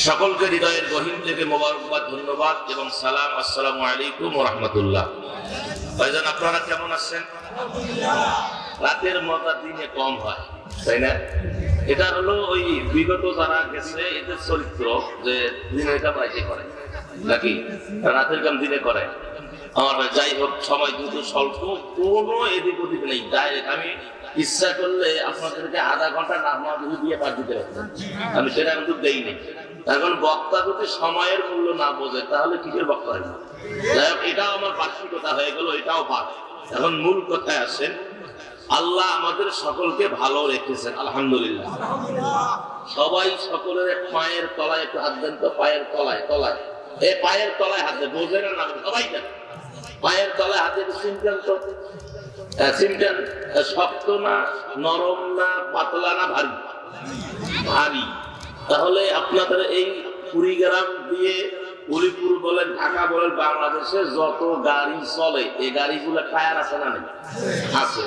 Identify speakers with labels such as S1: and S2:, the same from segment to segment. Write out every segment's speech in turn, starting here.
S1: সকলকে হৃদয়ের গহীন থেকে মোবারকবাদ, ধন্যবাদ এবং সালাম। আসসালামু আলাইকুম ওয়া রাহমাতুল্লাহ। ভাইজান, আপনারা কেমন আছেন? রাতের মজা দিনে কম হয়, তাই না? এটা হলো ওই বিগত যারা গেছে এদের চরিত্র, যে দিনের কাম রাতে করে নাকি রাতের কাম দিনে করে। আমার যাই হোক, সময় কিন্তু স্বল্প, কোনো এদিক ওদিক নেই। ডাইরেক্ট আমি ইচ্ছা করলে আপনাদেরকে আধা ঘন্টা নামাজ দিয়ে পাঠ দিতে পারতাম, আমি সেটা কিন্তু দেই নেই। এখন বক্তা যদি সময়ের মূল্য না বোঝে তাহলে কিসের বক্তা হয়? যাই হোক, এটাও আমার পার্শ্বিকতা হয়ে গেল, এটাও পাঠ। এখন মূল কথায় আসেন, আল্লাহ আমাদের সকলকে ভালো রেখেছেন, আলহামদুলিল্লাহ। সবাই সকলের পায়ের তলায় একটু হাত দেন তো, পায়ের তলায় তলায়, এই পায়ের তলায় হাতে বোঝে না, সবাই দেন পায়ের তলায় হাতে। সিমটান তো সিমটান শক্ত না, নরম না, পাতলা না, ভারী? ভারী। তাহলে আপনাদের এই কুড়িগ্রাম দিয়ে উলিপুর বলেন, ঢাকা বলেন, বাংলাদেশে যত গাড়ি চলে এই গাড়িগুলো টায়ার আছে না? নেই, আছে।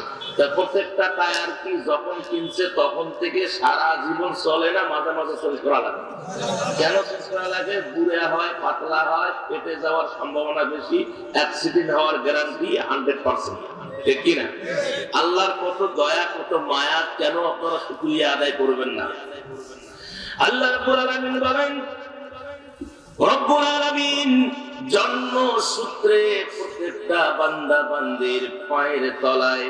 S1: প্রত্যেকটা টায়ার কি যখন কিনছে তখন থেকে সারা জীবন চলে না, মাঝে মাঝে চেঞ্জ করা লাগে? কেন চেঞ্জ করা লাগে? বুড়া হয়, পাতলা হয়, পেটে যাওয়ার সম্ভাবনা বেশি, অ্যাক্সিডেন্ট হওয়ার গ্যারান্টি 100%, ঠিক কিনা? আল্লাহর কত দয়া, কত মায়া, কেন আপনারা শুকরিয়া আদায় করবেন না? আল্লাহ রাব্বুল আলামিন বলেন, রব্বুল আলামিন জন্ম সূত্রে প্রত্যেকটা বান্দা বান্দির পায়ের তলায়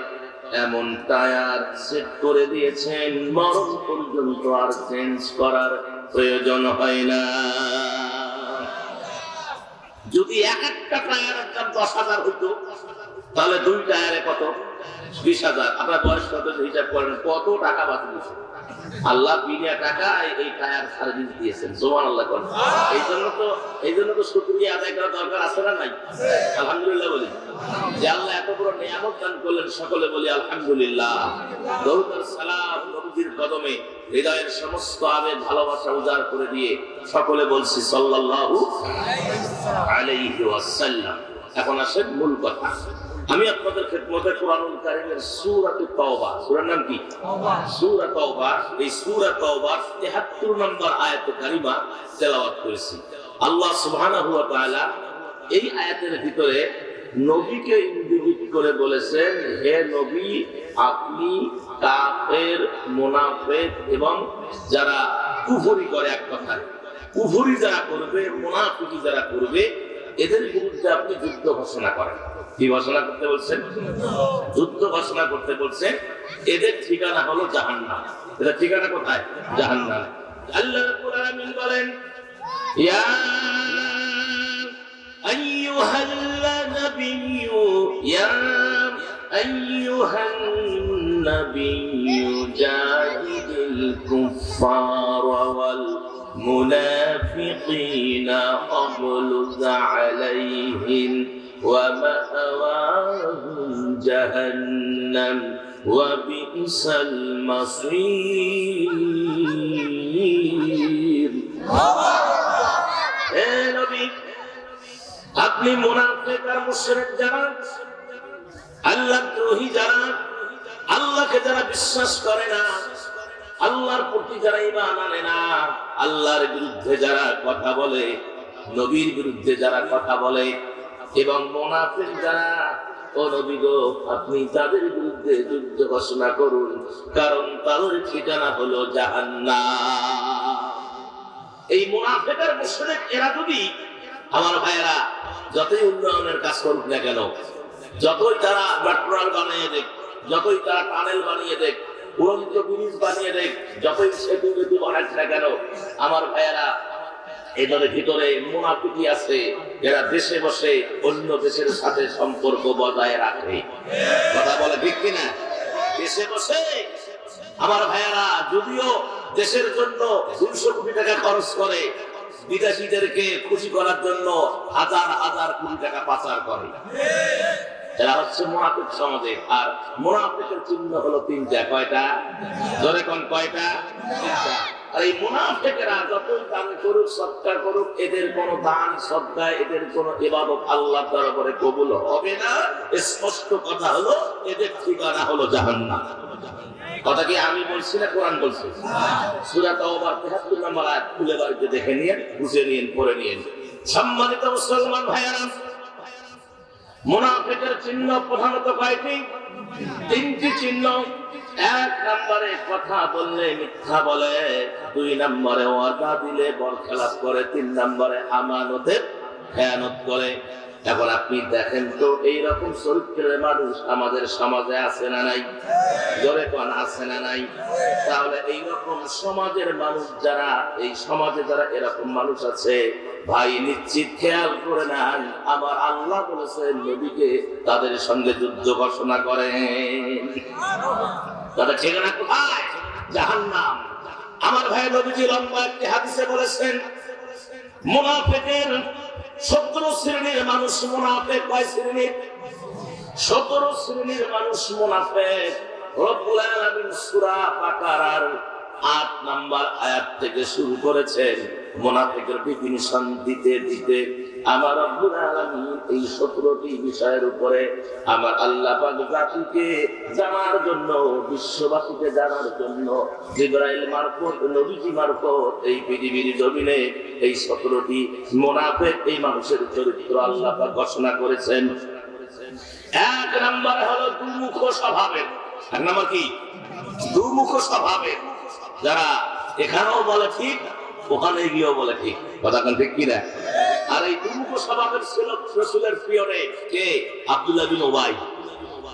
S1: এমন টায়ার সেট করে দিয়েছেন, মরণ পর্যন্ত আর চেঞ্জ করার প্রয়োজন হয় না। যদি এক একটা টায়ারের দাম 10,000 হইতো, তাহলে 2 টায়ারে কত? 20,000। আপনার বয়স কত হিসাব করেন, কত টাকা বাঁচে দিয়েছে আল্লাহ? বিনা টাকায় এই টায়ার সার্ভিস দিয়েছেন, সুবহানাল্লাহ করেন। এই জন্য তো শুকরিয়া আদায় করা দরকার আছে না নাই? আলহামদুলিল্লাহ বলি যে আল্লাহ এত বড় নিয়ামত দান করলেন, সকলে বলি আলহামদুলিল্লাহ। দরুদ আর সালাম নবীর কদমে, হৃদয়ের সমস্ত আবেগ ভালোবাসা উজাড় করে দিয়ে সকলে বলছি সাল্লাল্লাহু আলাইহি ওয়াসাল্লাম। এখন আসেন মূল কথা। আমি আপনাদের খেদমতে কোরআনুল কারীমের সূরা তাওবা, সূরার নাম কি? সূরা তাওবা। এই সূরা তাওবার ৭৩ নম্বর আয়াত কারিমা তেলাওয়াত করেছি। আল্লাহ সুবহানাহু ওয়া তাআলা এই আয়াতের ভিতরে নবীকে ইন্ডিকেট করে বলেছেন, হে নবী, আপনি কাফের, মুনাফিক এবং যারা কুফরি করে, এক কথায় কুফরি যারা করবে, মুনাফিকি যারা করবে, এদের বিরুদ্ধে আপনি যুদ্ধ ঘোষণা করেন। কি ঘোষণা করতে বলছেন? যুদ্ধ ঘোষণা করতে বলছেন। এদের ঠিকানা হলো জাহান্নাম। এদের ঠিকানা কোথায়? জাহান্নাম। আল্লাহ রাব্বুল আলামিন বলেন, ইয়া আইয়ুহাল নাবিয়্যু, ইয়া আইয়ুহান নাবিয়্যু জাহিদিল কুফফারা ওয়াল মুনাফিকিনা আগলুজ আলাইহিম ومأواهم جهنم وبئس المصير। হে নবী, আপনি মুনাফিক আর মুশরিক যারা, আল্লাহদ্রোহী যারা, আল্লাহকে যারা বিশ্বাস করে না, আল্লাহর প্রতি যারা ঈমান আনে না, আল্লাহর বিরুদ্ধে যারা কথা বলে, নবীর বিরুদ্ধে যারা কথা বলে, এবং মুনাফিক যারা, ও নবী গো, আপনি তাদের বিরুদ্ধে যুদ্ধ ঘোষণা করুন, কারণ তাদের ঠিকানা হলো জাহান্নাম। এই মুনাফিক আর মুশরিক এরা যদি, আমার ভাইয়েরা, যতই উন্নয়নের কাজ করুক না কেন, যতই তারা মেট্রোরেল বানিয়ে দেখ, যতই তারা টানেল বানিয়ে দেখ, উড়ন্ত ব্রিজ বানিয়ে দেখ, যতই সেতু বানাচ্ছে না কেন, আমার ভাইয়েরা, এদের ভিতরে মুনাফিকি আছে, এরা দেশে বসে অন্য দেশের সাথে সম্পর্ক বজায় রাখে। কথা বলে ঠিক কিনা? দেশে বসে আমার ভাইয়েরা যদিও দেশের জন্য 200 কোটি টাকা খরচ করে, বিদেশিদেরকে খুশি করার জন্য হাজার হাজার কোটি টাকা পাচার করে। এরা হচ্ছে মুনাফিক সমাজে। আর মুনাফিকের চিহ্ন হলো 3টা। কয়টা? জোরে কোন কয়টা? 3টা। আর এই মুনাফিকেরা যতই দান করুক, সদকা করুক, এদের কোনো দান সদকা, এদের কোনো ইবাদত আল্লাহর দরবারে কবুল হবে না। স্পষ্ট কথা হলো, এদের ঠিকানা হলো জাহান্নাম। কথা কি আমি বলছি না কোরআন বলছে? সূরা তাওবার ৭৩ নম্বর আয়াত খুলে বাড়িতে দেখে নিয়ে বুঝে নিয়ে পড়ে নিয়ে। সম্মানিত মুসলমান ভাইয়েরা, মুনাফিকের চিহ্ন প্রধানত কয়টি? 3টি চিহ্ন। 1 নম্বরে কথা বললে মিথ্যা বলে, 2 নম্বরে ওয়াদা দিলে বরখেলাপ করে, 3 নম্বরে আমানতের খেয়ানত করে। এখন আপনি দেখেন তো এইরকম চরিত্রের মানুষ আমাদের সমাজে আছে না নাই? জোরে কোন আছে না নাই? তাহলে এইরকম সমাজের মানুষ যারা, এই সমাজে যারা এরকম মানুষ আছে ভাই, নিশ্চিত খেয়াল করে নেন, আমার আল্লাহ বলেছেন নবীকে তাদের সঙ্গে যুদ্ধ ঘোষণা করেন। তাদের ঠিকানা কোথায়? জাহান্নাম। আমার ভাই নবীজি লম্বা একটি হাদিসে বলেছেন, মুনাফিকের 17 শ্রেণীর মানুষ মুনাফিক। কয় শ্রেণীর? 17 শ্রেণীর মানুষ মুনাফিক। রব্বুল আলামিন সূরা বাকারার 8 নম্বর আয়াত থেকে শুরু করেছেন মুনাফিকের ডেফিনিশন দিতে দিতে আমার রব্বুল আলামিন এই 17টি বিষয়ের উপরে আমার আল্লাহ পাক জাতিকে জানার জন্য, বিশ্ববাসীকে জানার জন্য জিবরাইল মারফত, নবীজি মারফত এই পৃথিবীর জমিনে এই 17টি মুনাফিক, এই মানুষের চরিত্র আল্লাহ পাক ঘোষণা করেছেন। 1 নম্বর হলো দুমুখ স্বভাবের। 1 নম্বর কি? দুমুখ স্বভাবের, যারা এখানেও বলে ঠিক, ওখানে গিয়েও বলে ঠিক। কথা কোন ঠিক কিনা? আর এই দুমুখ স্বভাবের ছিল রাসূলের প্রিয়রে কে? আব্দুল্লাহ বিন উবাই।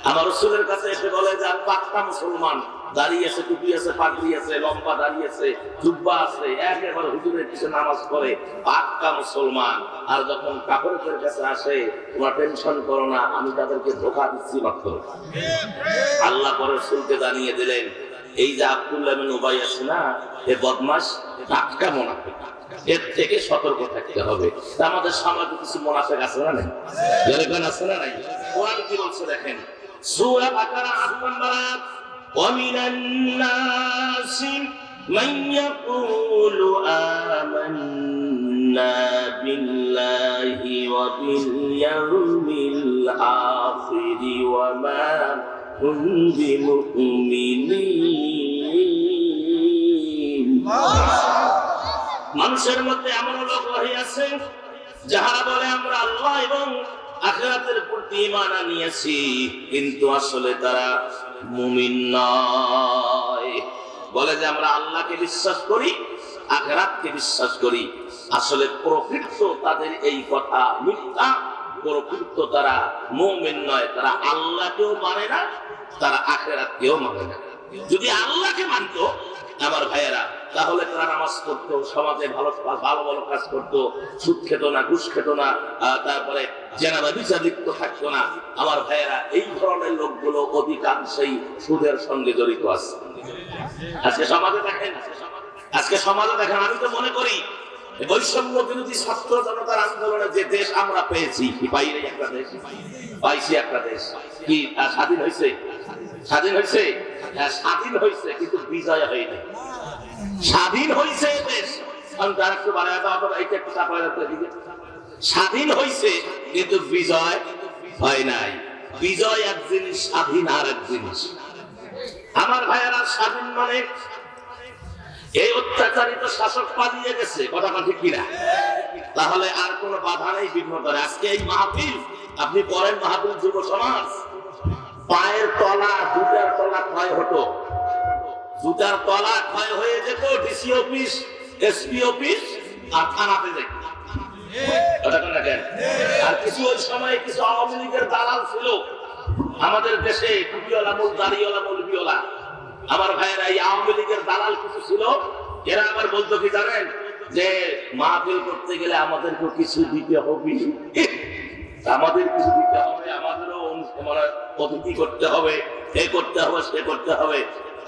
S1: আমার রাসূলের কাছে এসে বলে যে আমি পাক্কা মুসলমান, দাড়ি আছে, টুপি আছে, পাগড়ি আছে, লম্বা দাড়ি আছে, জুব্বা আছে, একেবারে হুজুরের পিছনে নামাজ পড়ে, পাক্কা মুসলমান। আর যখন কাফেরদের কাছে আসে, তোমরা টেনশন করো না, আমি তাদেরকে ধোঁকা দিচ্ছি মাত্র। আল্লাহ পরে রাসূলকে জানিয়ে দিলেন, এই যে আব্দুল্লাহ বিন উবাই আছে না, এ বদমাশ, টাটকা মুনাফিক, এর থেকে সতর্ক থাকতে হবে। আমাদের সমাজে কিছু মুনাফিক আছে না নাই? যেরকম আছে না নাই? কোরআন কি বলছে দেখেন, সূরা বাকারা ৮ নম্বর আয়াত, وَمِنَ النَّاسِ مَن يَقُولُ آمَنَّا بِاللَّهِ وَبِالْيَوْمِ الْآخِرِ وَمَا هُمْ بِمُؤْمِنِينَ। মানুষের মধ্যে এমন লোক রহিয়াছে যাহারা বলে আমরা আল্লাহ এবং আখিরাতের প্রতি ঈমান আনিয়েছি, কিন্তু আসলে তারা মুমিন নয়। বলে যে আমরা আল্লাহকে বিশ্বাস করি, আখিরাতকে বিশ্বাস করি, আসলে প্রকৃত তাদের এই কথা মিথ্যা। প্রকৃত তারা মুমিন নয়, তারা আল্লাহকেও মানে না, তারা আখিরাতকেও মানে না। যদি আল্লাহকে মানতো আমার ভাইয়েরা, তাহলে তারা নামাজ পড়তো, সমাজে ভালো ভালো ভালো কাজ করতো, সুদ খেত না, ঘুষ খেত না, তারপরে জেনাবা বিচার লিপ্ত থাকতো না। আমার ভাইয়েরা, এই ধরনের লোকগুলো অধিকাংশই সুদের সঙ্গে জড়িত আছে। আজকে সমাজে দেখেন, আমি তো মনে করি বৈষম্য বিরোধী ছাত্র জনতার আন্দোলনে যে দেশ আমরা পেয়েছি, কি পাইনি একটা দেশ? পাইছি একটা দেশ। কি স্বাধীন হয়েছে? স্বাধীন হয়েছে, স্বাধীন হয়েছে, কিন্তু বিজয় হয়নি। স্বাধীন হয়েছে দেশ, স্বাধীন হয়েছে, কিন্তু বিজয় হয় নাই। বিজয় এক জিনিস, স্বাধীন আর এক জিনিস। আমার ভাইয়েরা, স্বাধীন মানে এই অত্যাচারিত শাসক পালিয়ে গেছে, কথা ঠিক কিনা? তাহলে আর কোন বাধা নেই, বিঘ্ন করে। আজকে এই মাহফিল আপনি পড়েন, মাহফিল যুব সমাজ, পায়ের তলা, জুতার তলা ক্ষয় হতো, জুতার তলা ক্ষয় হয়ে যেত ডিসি অফিস, এসপি অফিস আর থানাতে যেত। আর কিছু ওই সময় কিছু আওয়ামী লীগের দালাল ছিল আমাদের দেশে, টুপিওয়ালা, মূল দাড়িওয়ালা, মৌলবিওয়ালা। আমার ভাইয়েরা, এই আওয়ামী লীগের দালাল কিছু ছিল, এরা আবার বলতো কি জানেন, যে মাহফিল করতে গেলে আমাদেরকে কিছু দিতে হবে, আমাদের কিছু দিতে হবে, আমাদেরও অতিথি করতে হবে, এ করতে হবে, সে করতে হবে।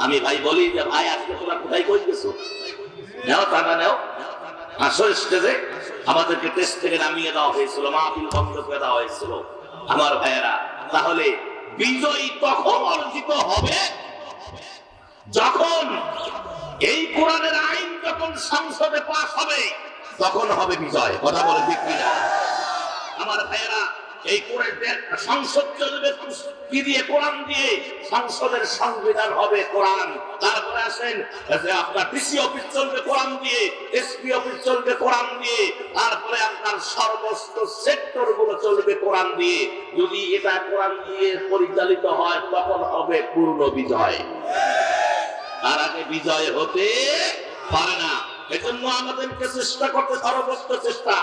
S1: আমি ভাই বলি যে ভাই, আজকে তোমরা কোথায় কই গেছো? নেও টাকা, নেও, আসো স্টেজে। আমাদেরকে টেস্ট থেকে নামিয়ে দেওয়া হয়েছিল, মাহফিল বন্ধ করে দেওয়া হয়েছিল। আমার ভাইয়েরা, তাহলে বিজয়ী তখন অর্জিত হবে যখন এই কোরআনের আইন যখন সংসদে পাস হবে, তখন হবে বিজয়। কথা বলে ঠিক কিনা? আমার ভাইয়েরা, এই সংসদ চলবে কি দিয়ে? কোরআন দিয়ে। সংসদের সংবিধান হবে কোরআন। তারপরে আসেন আপনার ডিসি অফিস চলবে কোরআন দিয়ে, এসপি অফিস চলবে কোরআন দিয়ে, তারপরে আপনার সর্বস্ত সেক্টর গুলো চলবে কোরআন দিয়ে। যদি এটা কোরআন দিয়ে পরিচালিত হয় তখন হবে পূর্ণ বিজয়। তার আগে বিজয় হতে পারে না। এজন্য আমাদেরকে চেষ্টা করতে, সর্বোচ্চ চেষ্টা।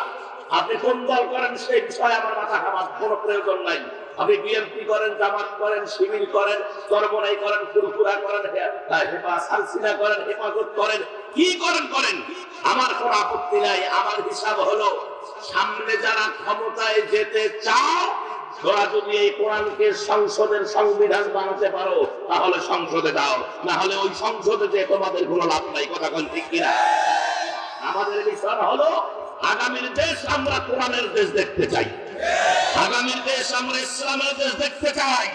S1: আপনি কোন দল করেন সেই বিষয়ে আমার মাথা ঘামার কোনো প্রয়োজন নাই। আপনি বিএনপি করেন, জামাত করেন, শিবির করেন, চরমনাই করেন, ফুরফুরা করেন, সালসিনা করেন, হেফাজত করেন, কি করেন করেন, আমার কোনো আপত্তি নাই। আমার হিসাব হলো, সামনে যারা ক্ষমতায় যেতে চাও, তোরা যদি এই কোরআনকে সংসদের সংবিধান বানাতে পারো তাহলে সংসদে দাও, না হলে ওই সংসদে যে তোমাদের কোনো লাভ নাই। কথা কোন ঠিক কিনা? আমাদের বিষয় হলো আগামীর দেশ আমরা কোরআনের দেশ দেখতে চাই। আগামীর দেশ আমরা ইসলামের দেশ দেখতে চাই।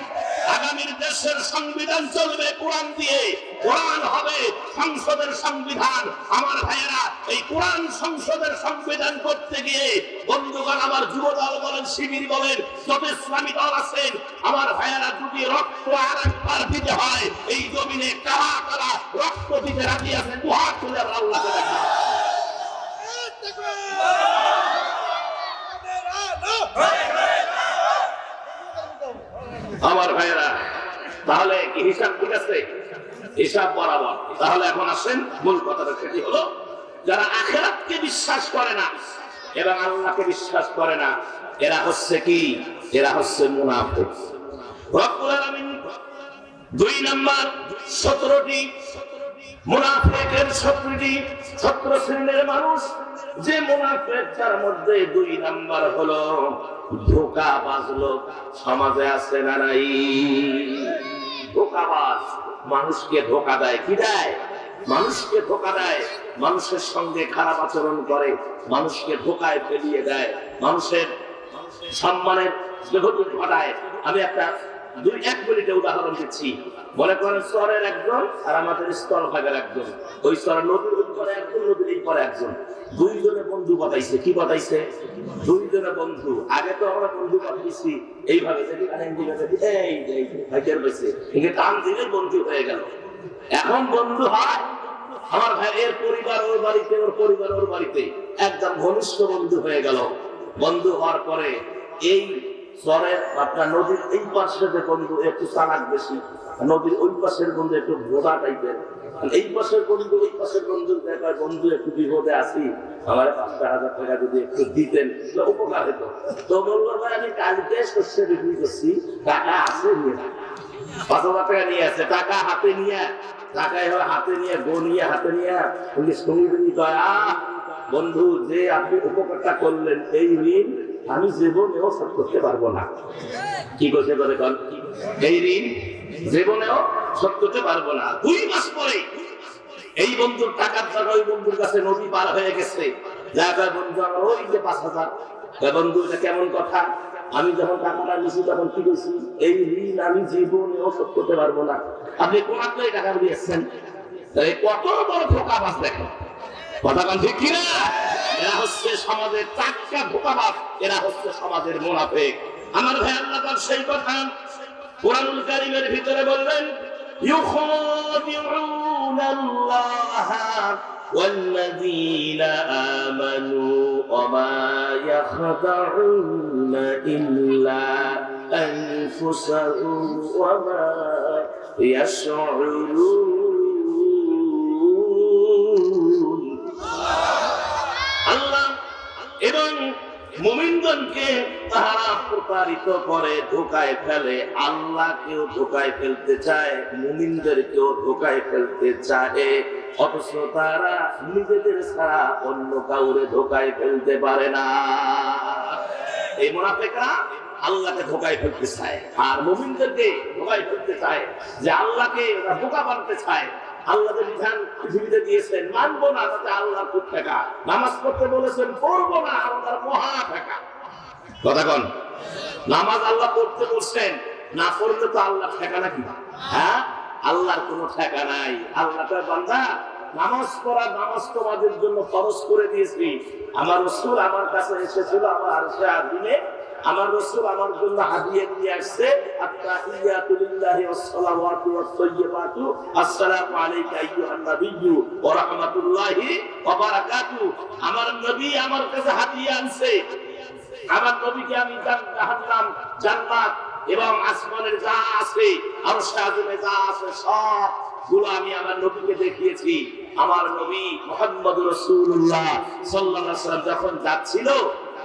S1: আগামীর দেশের সংবিধান চলবে কোরআন দিয়ে। কোরআন হবে সংসদের সংবিধান। আমার ভাইয়েরা, এই কোরআন সংসদের সংবিধান করতে গিয়ে বন্ধুগণ, আমার যুব দল বলেন, শিবির বলেন, যত ইসলামী দল আছেন, আমার ভাইয়েরা, যদি রক্ত আর একবার দিতে হয় এই জমিনে কারা কারা রক্ত দিতে রাজি আছেন? দুহাত তুলে আল্লাহকে দেখা। আমার ভাইয়েরা, তাহলে কি হিসাব ঠিক আছে? হিসাব বরাবর। তাহলে এখন আসেন মূল কথাটা, সেটি হলো যারা আখিরাতকে বিশ্বাস করে না এবং আল্লাহকে বিশ্বাস করে না, এরা হচ্ছে কি? এরা হচ্ছে মুনাফিক। রব্বুল আলামিন 2 নাম্বার 17টি মুনাফিকের 17 শ্রেণীর মানুষ। যে মুনাফিক, তার মধ্যে 2 নাম্বার হলো ধোঁকাবাজ লোক। সমাজে আছে না নাই? ধোঁকাবাজ মানুষকে ধোঁকা দেয়। কি দেয়? মানুষকে ধোঁকা দেয়। মানুষের সঙ্গে খারাপ আচরণ করে, মানুষকে ধোঁকায় ফেলিয়ে দেয়, মানুষের সম্মানের বেঘটন ঘটায়। আমি একটা 1 মিনিটে উদাহরণ দিচ্ছি। মনে করেন স্তরের একজন আর আমাদের স্তর ভাগের একজন, ওই স্তরের নদীর উপরে একজন, নদীর এই পরে একজন, 2 জনে বন্ধু বাতাইছে। কি বাতাইছে? 2 জনে বন্ধু। আগে তো আমরা বন্ধু বাতাইছি এইভাবে, টান দিলে বন্ধু হয়ে গেল। এখন বন্ধু হয় আমার ভাই, এর পরিবার ওর বাড়িতে, ওর পরিবার ওর বাড়িতে, একদম ঘনিষ্ঠ বন্ধু হয়ে গেল। বন্ধু হওয়ার পরে এই স্তরের আপনার নদীর এই পাশে যে বন্ধু একটু চালাক বেশি, নদীর ওই পাশের বন্ধু একটু ভোলা টাইপের, এই পাশের বন্ধু ওই পাশের বন্ধু দেখায়, বন্ধু একটু বিপদে আসি, আমার 5,000 টাকা যদি একটু দিতেন উপকার হতো। তো বললো, ভাই আমি কালকে শস্য বিক্রি করছি, টাকা আছে, নিয়ে 5,000 টাকা নিয়ে আসে, টাকা হাতে নিয়ে, টাকায় হাতে নিয়ে, গনিয়ে হাতে নিয়ে সঙ্গী কয়, বন্ধু, যে আপনি উপকারটা করলেন, এই ঋণ আমি জীবনেও শোধ করতে পারবো না। কি করতে পারে? এই ঋণ জীবনেও শোধ করতে পারবো না। 2 মাস পরে এই বন্ধুর টাকার টাকা ওই বন্ধুর কাছে নদী পার হয়ে গেছে। যা বন্ধু, আমার ওই যে 5,000। বন্ধু, এটা কেমন কথা? আমি যখন টাকাটা নিয়েছি তখন কি বলছি? এই ঋণ আমি জীবনেও শোধ করতে পারবো না। আপনি কোন আত্মায় টাকা দিয়েছেন? কত বড় ধোঁকাবাজ দেখেন। কথা বল ঠিক কিনা? এরা হচ্ছে সমাজের টাটকা ধোঁকাবাজ, এরা হচ্ছে সমাজের মুনাফিক। আমার ভাই, আল্লাহ তার সেই কথা কুরআনুল কারীমের ভিতরে বললেন, ইউখাদিউনাল্লাহা ওয়াল্লাযীনা আমানু ওয়া মা ইয়াখদাউনা ইল্লা আনফুসাহুম ওয়া মা ইয়াশউরুন। আল্লাহ এবং মুমিনগণকে তারা প্রতারিত করে, ধোঁকায় ফেলে। আল্লাহকেও ধোঁকায় ফেলতে চায়, মুমিনদেরকেও ধোঁকায় ফেলতে চায়, অথচ তারা নিজেদের ছাড়া অন্য কাউরে ধোঁকায় ফেলতে পারে না। এই মুনাফিকরা আল্লাহকে ধোঁকায় ফেলতে চায় আর মুমিনদেরকে ধোঁকায় ফেলতে চায়, যে আল্লাহকে ধোঁকা বানাতে চায়। আল্লাহ বিধান পৃথিবীতে দিয়েছেন, মানবো না, তাতে আল্লাহর খুব টাকা। নামাজ পড়তে বলেছেন, পড়বো না, আল্লাহর মহা টাকা। কথা কন, নামাজ আল্লাহ পড়তে বলছেন, না পড়লে তো আল্লাহ ঠেকা নাকি? হ্যাঁ, আল্লাহর কোনো ঠেকা নাই। আল্লাহ তার বান্দা, নামাজ পড়া, নামাজ তোমাদের জন্য ফরজ করে দিয়েছি। আমার রাসূল আমার কাছে এসেছিল, আমার আরশে আযিমে আমার রাসূল আমার জন্য হাদিয়া নিয়ে আসছে, আত্তাহিয়াতু লিল্লাহি ওয়াস সালাওয়াতু ওয়াত তাইয়্যিবাতু আসসালামু আলাইকা আইয়ুহান নাবিয়্যু ওয়া রাহমাতুল্লাহি ওয়া বারাকাতুহু। আমার নবী আমার কাছে হাদিয়া আনছে। আমার নবীকে আমি জাহান্নাম, জান্নাত এবং আসমানের যা আছে, আরশে আযমে যা আছে সব গুলো আমি আমার নবীকে দেখিয়েছি। আমার নবী মুহাম্মদুর রাসূলুল্লাহ সাল্লাল্লাহু আলাইহি ওয়াসাল্লাম যখন যাচ্ছিল,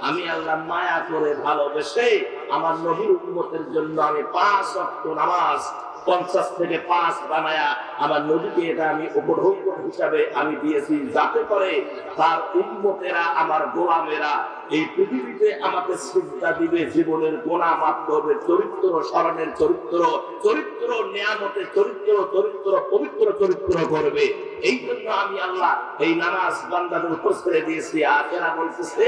S1: আমি আল্লাহ মায়া করে ভালোবেসে আমার নবীর উম্মতের জন্য আমি 5 ওয়াক্ত নামাজ 50 থেকে 5 বানায়া আমার নবীকে এটা আমি উপঢৌক হিসাবে আমি দিয়েছি, যাতে করে তার উম্মতেরা, আমার গোলামেরা এই পৃথিবীতে আমাকে শ্রদ্ধা দিবে, জীবনের গুনাহ মাফ করবে, চরিত্র স্মরণের চরিত্র, চরিত্র নিয়ামতের চরিত্র, চরিত্র পবিত্র চরিত্র করবে। এই জন্য আমি আল্লাহ এই নামাজ বান্দাদের উপর ছেড়ে দিয়েছি। আর এরা বলতেছে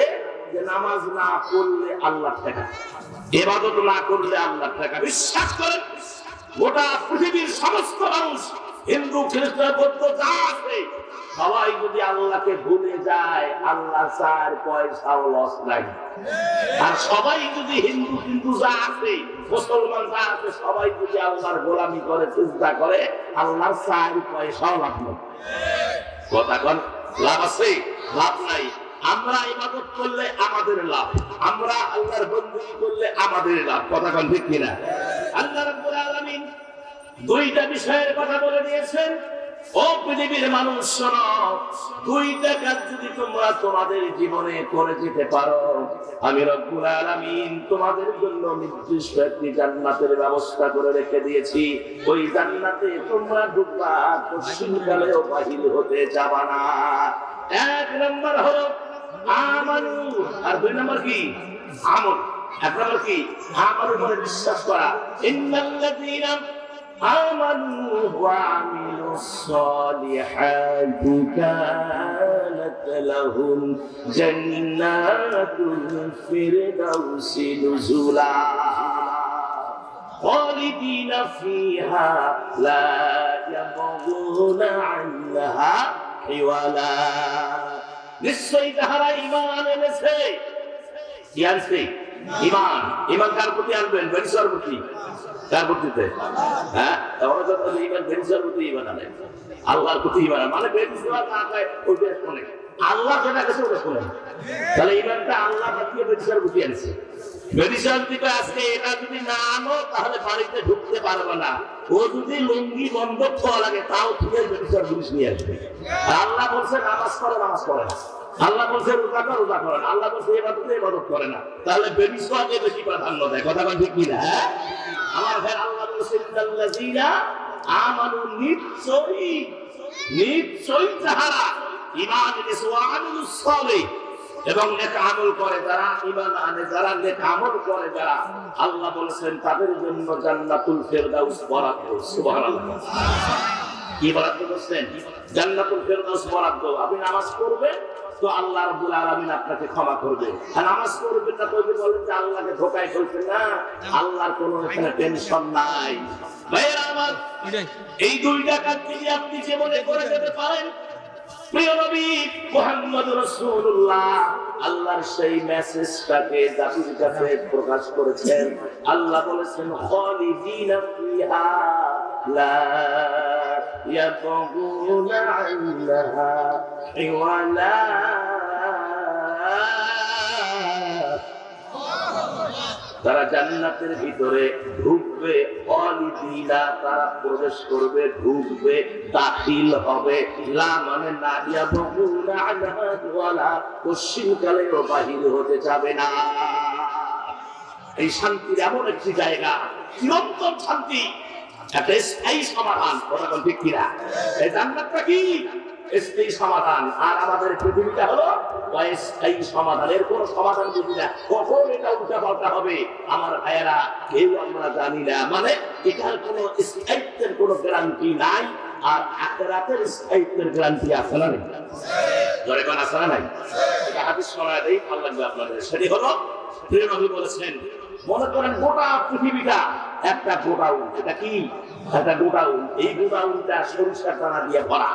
S1: যে নামাজ না পড়লে আল্লাহ টাকা, ইবাদত না করলে আল্লাহ টাকা। বিশ্বাস করেন, গোটা পৃথিবীর সমস্ত মানুষ, হিন্দু খ্রিস্টান বৌদ্ধ যা আছে, সবাই যদি আল্লাহকে ভুলে যায়, আল্লাহ 4 পয়সাও লস নাই। আর সবাই যদি হিন্দু যা আছে, মুসলমান যা আছে, সবাই যদি আল্লাহর গোলামি করে, সিজদা করে, আল্লাহর 4 পয়সাও লাভ নেই। কথা কোন লাভ আছে? লাভ নাই। আমরা ইবাদত করলে আমাদের লাভ, আমরা আল্লাহর বندگی করলে আমাদের লাভ। কথা কোন ঠিক কিনা? আল্লাহ রাব্বুল আলামিন দুইটা বিষয়ের কথা বলে দিয়েছেন। ও পৃথিবীর মানুষ শোনো, 2টা কাজ যদি তোমরা তোমাদের জীবনে করে যেতে পারো, আমি রব্বুল আলামিন তোমাদের জন্য নির্দিষ্ট একটি জান্নাতের ব্যবস্থা করে রেখে দিয়েছি। ওই জান্নাতে তোমরা ঢুকবা, পশ্চিমকালেও বাহির হতে যাবা না। 1 নম্বর হলো আমানু, আর 2 নম্বর কি? আমল। 1 নম্বর কি? আমলের উপরে বিশ্বাস করা। ইন্নাল্লাযীনা আমানু ওয়া আমিলুস সালিহাতি কানাত লাহুম জান্নাতুল ফিরদাউসি নুজুলা খালিদিনা ফিহা লা ইয়াবগুনা আনহা হিওয়ালা। নিশ্চয়ই যাহারা ঈমান এনেছে, কি আনছে? ঈমান। ঈমান কার প্রতি আনবেন? বেরিসর প্রতি। কার প্রতিতে? হ্যাঁ, আমরা তো ঈমান বেরিসর প্রতি ঈমান আনে, আল্লাহর প্রতি ঈমান। মানে বেরিসর না হয় ওইটা শুনে, আল্লাহ যেটা কাছে ওটা শুনে। তাহলে ঈমানটা আল্লাহ থেকে বেরিসর প্রতি আনছে। বেরিসর দিকে আজকে এটা যদি না আনো, তাহলে বাড়িতে ঢুকতে পারবে না। ও যদি লুঙ্গি বন্ধ খাওয়া লাগে, তাও ঠিক বেরিসর জিনিস নিয়ে আসবে। আল্লাহ বলছে নামাজ পড়ে, নামাজ পড়ে না। আল্লাহ বলছে রোজা করো, রোজা করে না। আল্লাহ বলছে ইবাদত করে না। তাহলে বেরিসরকে বেশি প্রাধান্য দেয়। কথা বল ঠিক কিনা? আমার ভাই, আল্লাহ বলছে ইন্নাল্লাযীনা আমানু, নিশ্চয়ই যাহারা ঈমান এনেছে, ওয়া আমিলুস সালিহ, এবং নেক আমল করে যারা, ঈমান আনে যারা, নেক আমল করে যারা, আল্লাহ বলেছেন তাদের জন্য জান্নাতুল ফিরদাউস বরাদ্দ। সুবহানাল্লাহ। কি বরাদ্দ করছেন? জান্নাতুল ফিরদাউস বরাদ্দ। আপনি নামাজ পড়বেন তো আল্লাহ রাব্বুল আলামিন আপনাকে ক্ষমা করবে। আর নামাজ পড়বেন না তো বলেন যে আল্লাহকে ধোঁকায় ফেলছেন না, আল্লাহর কোনো এখানে টেনশন নাই। ভাইরা আমার, এই 2টা কাজ যদি আপনি জীবনে করে যেতে পারেন, প্রিয় নবী মুহাম্মদ রাসূলুল্লাহ আল্লাহর সেই মেসেজটাকে জাতির কাছে প্রকাশ করেছেন। আল্লাহ বলেছেন খালিদিনা ফিহা লা ইয়াবগুনা আনহা হিওয়ালা। তারা জান্নাতের ভিতরে ঢুকবে, খালিদিনা, তারা প্রবেশ করবে, ঢুকবে, দাখিল হবে। লা মানে না, ইয়াবগুনা আনহা ওয়ালা, পশ্চিমকালেও বাহির হতে যাবে না। এই শান্তির এমন একটি জায়গা, চিরন্তন শান্তি, একটা স্থায়ী সমাধান। কথা বল ঠিক কিনা? এই জান্নাতটা কি? স্থায়ী সমাধান। আর আমাদের পৃথিবীটা হলো অস্থায়ী সমাধান। এর কোনো সমাধান বুঝি না, কখন এটা উল্টাপাল্টা হবে আমার ভাইয়েরা কেউ আমরা জানি না। মানে এটার কোনো স্থায়িত্বের কোনো গ্যারান্টি নাই। আর আখিরাতের স্থায়িত্বের গ্যারান্টি আছে না নেই? জোরে কোন আছে না নাই? এটা হাদিস শোনায় দেই, ভালো লাগবে আপনাদের। সেটি হলো, প্রিয় নবী বলেছেন, মনে করেন গোটা পৃথিবীটা একটা গোডাউন। এটা কি? একটা গোডাউন। এই গোডাউনটা সরিষার দানা দিয়ে ভরা।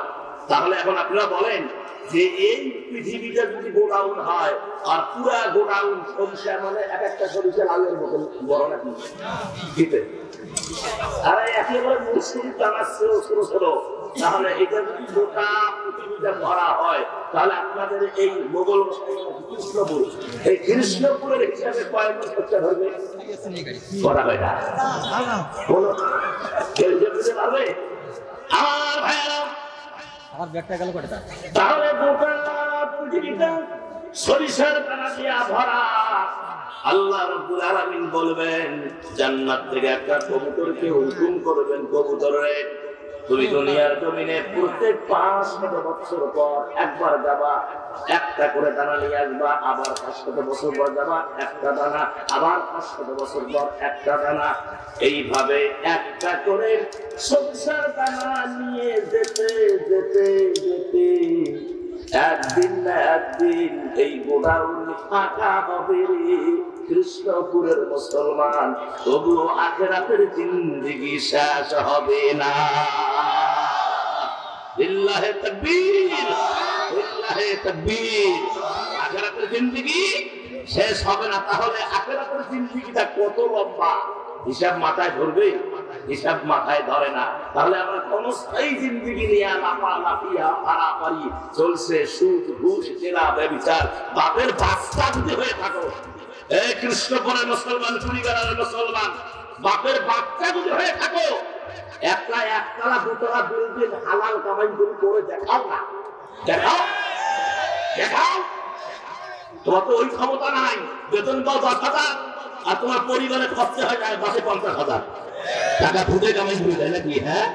S1: তাহলে এখন আপনারা বলেন যে এই পৃথিবীটা যদি গোডাউন হয় আর পুরা গোডাউন সরিষা মানে এক একটা সরিষা লালের মতন বড় নাকি দিতে আর একেবারে মুসলিম জানাচ্ছে ছোট ছোট, তাহলে এটা যদি গোটা পৃথিবীটা ভরা হয় তাহলে আপনাদের এই মোগল কৃষ্ণপুর, এই কৃষ্ণপুরের হিসাবে কয়েক বছর ধরবে করা হয় না কোনো কেউ বুঝতে পারবে? আমার ভাইয়েরা
S2: আমার ব্যাগটা গেল কোথায়?
S1: তাহলে গোটা পৃথিবীটা সরিষার দানা দিয়া ভরা। আল্লাহ রাব্বুল আলামিন বলবেন জান্নাত থেকে একটা কবুতরকে হুকুম করবেন, কবুতর রে তুমি দুনিয়ার জমিনে প্রত্যেক 500 বছর পর একবার যাবা, একটা করে দানা নিয়ে আসবা, আবার 500 বছর পর যাবা একটা দানা, আবার 500 বছর পর একটা দানা, এইভাবে একটা করে সরিষার দানা নিয়ে যেতে যেতে যেতে একদিন না একদিন এই গোডাউন ফাঁকা হবে রে কৃষ্ণপুরের মুসলমান, তবুও আখিরাতের জিন্দেগি শেষ হবে না। লিল্লাহে তাকবীর, লিল্লাহে তাকবীর। আখিরাতের জিন্দেগি শেষ হবে না। তাহলে আখিরাতের জিন্দেগিটা কত লম্বা হিসাব মাথায় ধরবে? হিসাব মাথায় ধরে না। তাহলে আমরা ক্ষণস্থায়ী জিন্দেগি নিয়ে লাফালাফিয়া পারাপারি চলছে, সুদ ঘুষ জেনা ব্যভিচার। বাপের বাচ্চা যদি হয়ে থাকো, এই কৃষ্ণপুরের মুসলমান, কুড়িগ্রামের মুসলমান, বাপের বাচ্চা যদি হয়ে থাকো, একতলা দুতলা বিল্ডিং হালাল কামাই করে দেখাও না, দেখাও দেখাও। তোমার তো ওই ক্ষমতা নাই, বেতন পাও 10,000 আর তোমার পরিবারে খরচা হয়ে যায় মাসে 50,000 টাকা, ফুটে কামাই করে দেয় নাকি? হ্যাঁ,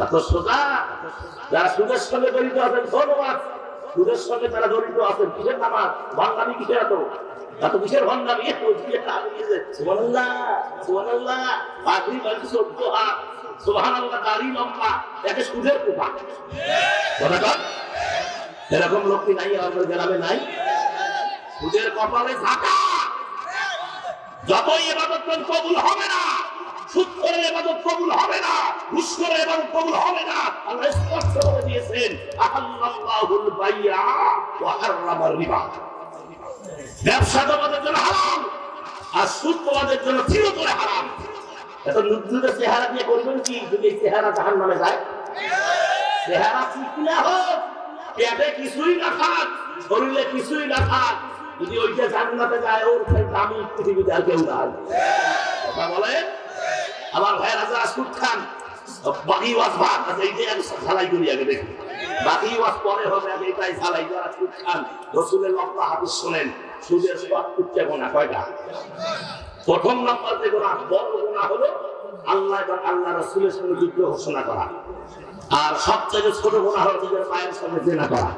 S1: এত সোজা। যারা সুদের সঙ্গে জড়িত আছেন ধন্যবাদ, সুদের সঙ্গে যারা জড়িত আছেন কিসের নামাজ বাঙালি, কিসের এত এত কিসের ভণ্ডামি? সুবহানাল্লাহ সুবহানাল্লাহ, পাখি বাড়ি 14 হাত, সুবহানাল্লাহ, দাড়ি লম্বা, একে সুদের কুপা। এরকম লোক কি নাই আমাদের গ্রামে? নাই। সুদের কপালে ঝাঁকা। যতই ইবাদত কবুল হবে না, সুদ করে ইবাদত কবুল হবে না, ঘুষ করে ইবাদত কবুল হবে না। আল্লাহ স্পষ্ট করে দিয়েছেন আহাল্লাল্লাহুল বাইয়া ওয়া হারামার রিবা। ব্যবসা তোমাদের জন্য হারাম আর সুদ তোমাদের জন্য চিরতরে হারাম। এত নুজুদের চেহারা দিয়ে করবেন কি যদি এই চেহারা জাহান্নামে যায়? চেহারা ঠিক না হোক, পেটে কিছুই না থাক, শরীরে কিছুই না থাক, যদি ওইটা জান্নাতে যায় ওর দামি পৃথিবীতে আর কেউ নাই। কথা বলে আমার ভাইয়েরা যারা সুদ খান, বাকি ওয়াজ ভাত আছে, এইটাই আমি ঝালাই করি আগে দেখি, বাকি ওয়াজ পরে হবে, আগে এটাই ঝালাই। যারা সুদ খান রাসূলের লম্বা হাদিস শোনেন, সুদের ৭০টা গুনাহ কয়টা? প্রথম নাম্বার যে গুনাহ, বড় গুনাহ হলো আল্লাহ এবং আল্লাহ রাসূলের সঙ্গে যুদ্ধ ঘোষণা করা, আর সবচেয়ে ছোট গুনাহ হলো নিজের মায়ের সঙ্গে জিনা করা।